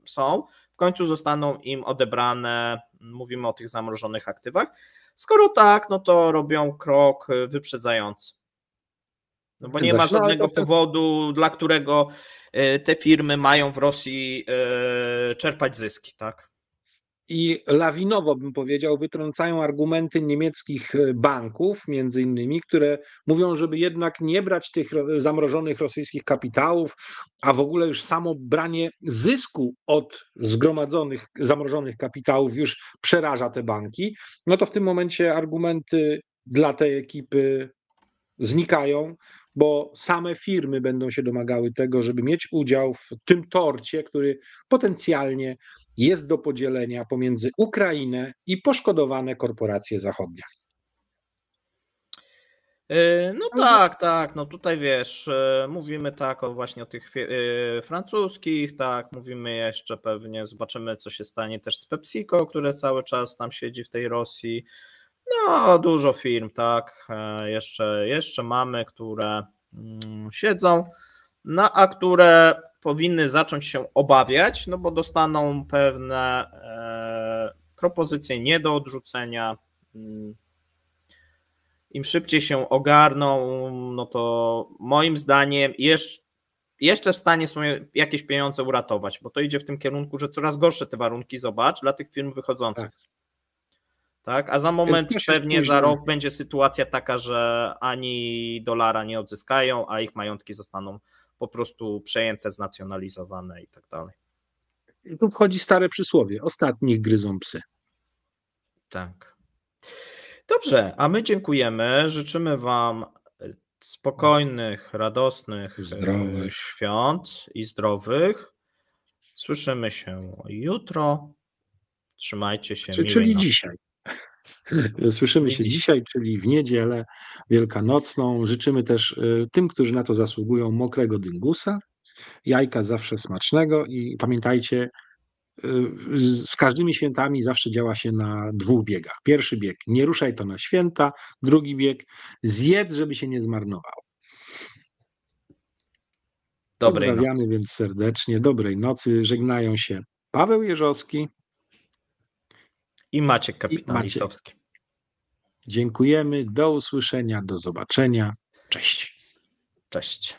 są, w końcu zostaną im odebrane, mówimy o tych zamrożonych aktywach. Skoro tak, no to robią krok wyprzedzający. No bo nie ma żadnego powodu, dla którego te firmy mają w Rosji czerpać zyski, tak? I lawinowo, bym powiedział, wytrącają argumenty niemieckich banków, między innymi, które mówią, żeby jednak nie brać tych zamrożonych rosyjskich kapitałów, a w ogóle już samo branie zysku od zgromadzonych, zamrożonych kapitałów już przeraża te banki. No to w tym momencie argumenty dla tej ekipy znikają, bo same firmy będą się domagały tego, żeby mieć udział w tym torcie, który potencjalnie jest do podzielenia pomiędzy Ukrainę i poszkodowane korporacje zachodnie. No tak, no tutaj wiesz, mówimy tak właśnie o tych francuskich, tak, mówimy jeszcze pewnie, zobaczymy co się stanie też z PepsiCo, które cały czas tam siedzi w tej Rosji. No dużo firm, tak, jeszcze mamy, które siedzą, no a które powinny zacząć się obawiać, no bo dostaną pewne propozycje nie do odrzucenia. Im szybciej się ogarną, no to moim zdaniem jeszcze w stanie są jakieś pieniądze uratować, bo to idzie w tym kierunku, że coraz gorsze te warunki, zobacz, dla tych firm wychodzących. Tak? A za moment pewnie za rok będzie sytuacja taka, że ani dolara nie odzyskają, a ich majątki zostaną po prostu przejęte, znacjonalizowane i tak dalej. I tu wchodzi stare przysłowie, ostatnich gryzą psy. Tak. Dobrze, a my dziękujemy, życzymy Wam spokojnych, radosnych zdrowych świąt i zdrowych. Słyszymy się jutro. Trzymajcie się. Czyli dzisiaj. Słyszymy się dzisiaj, czyli w niedzielę wielkanocną. Życzymy też tym, którzy na to zasługują, mokrego dyngusa, jajka zawsze smacznego i pamiętajcie, z każdymi świętami zawsze działa się na 2 biegach. Pierwszy bieg, nie ruszaj to na święta, drugi bieg, zjedz, żeby się nie zmarnowało. Pozdrawiamy więc serdecznie, dobrej nocy, żegnają się Paweł Jeżowski i Maciek Kapitan-Lisowski. Dziękujemy, do usłyszenia, do zobaczenia, cześć. Cześć.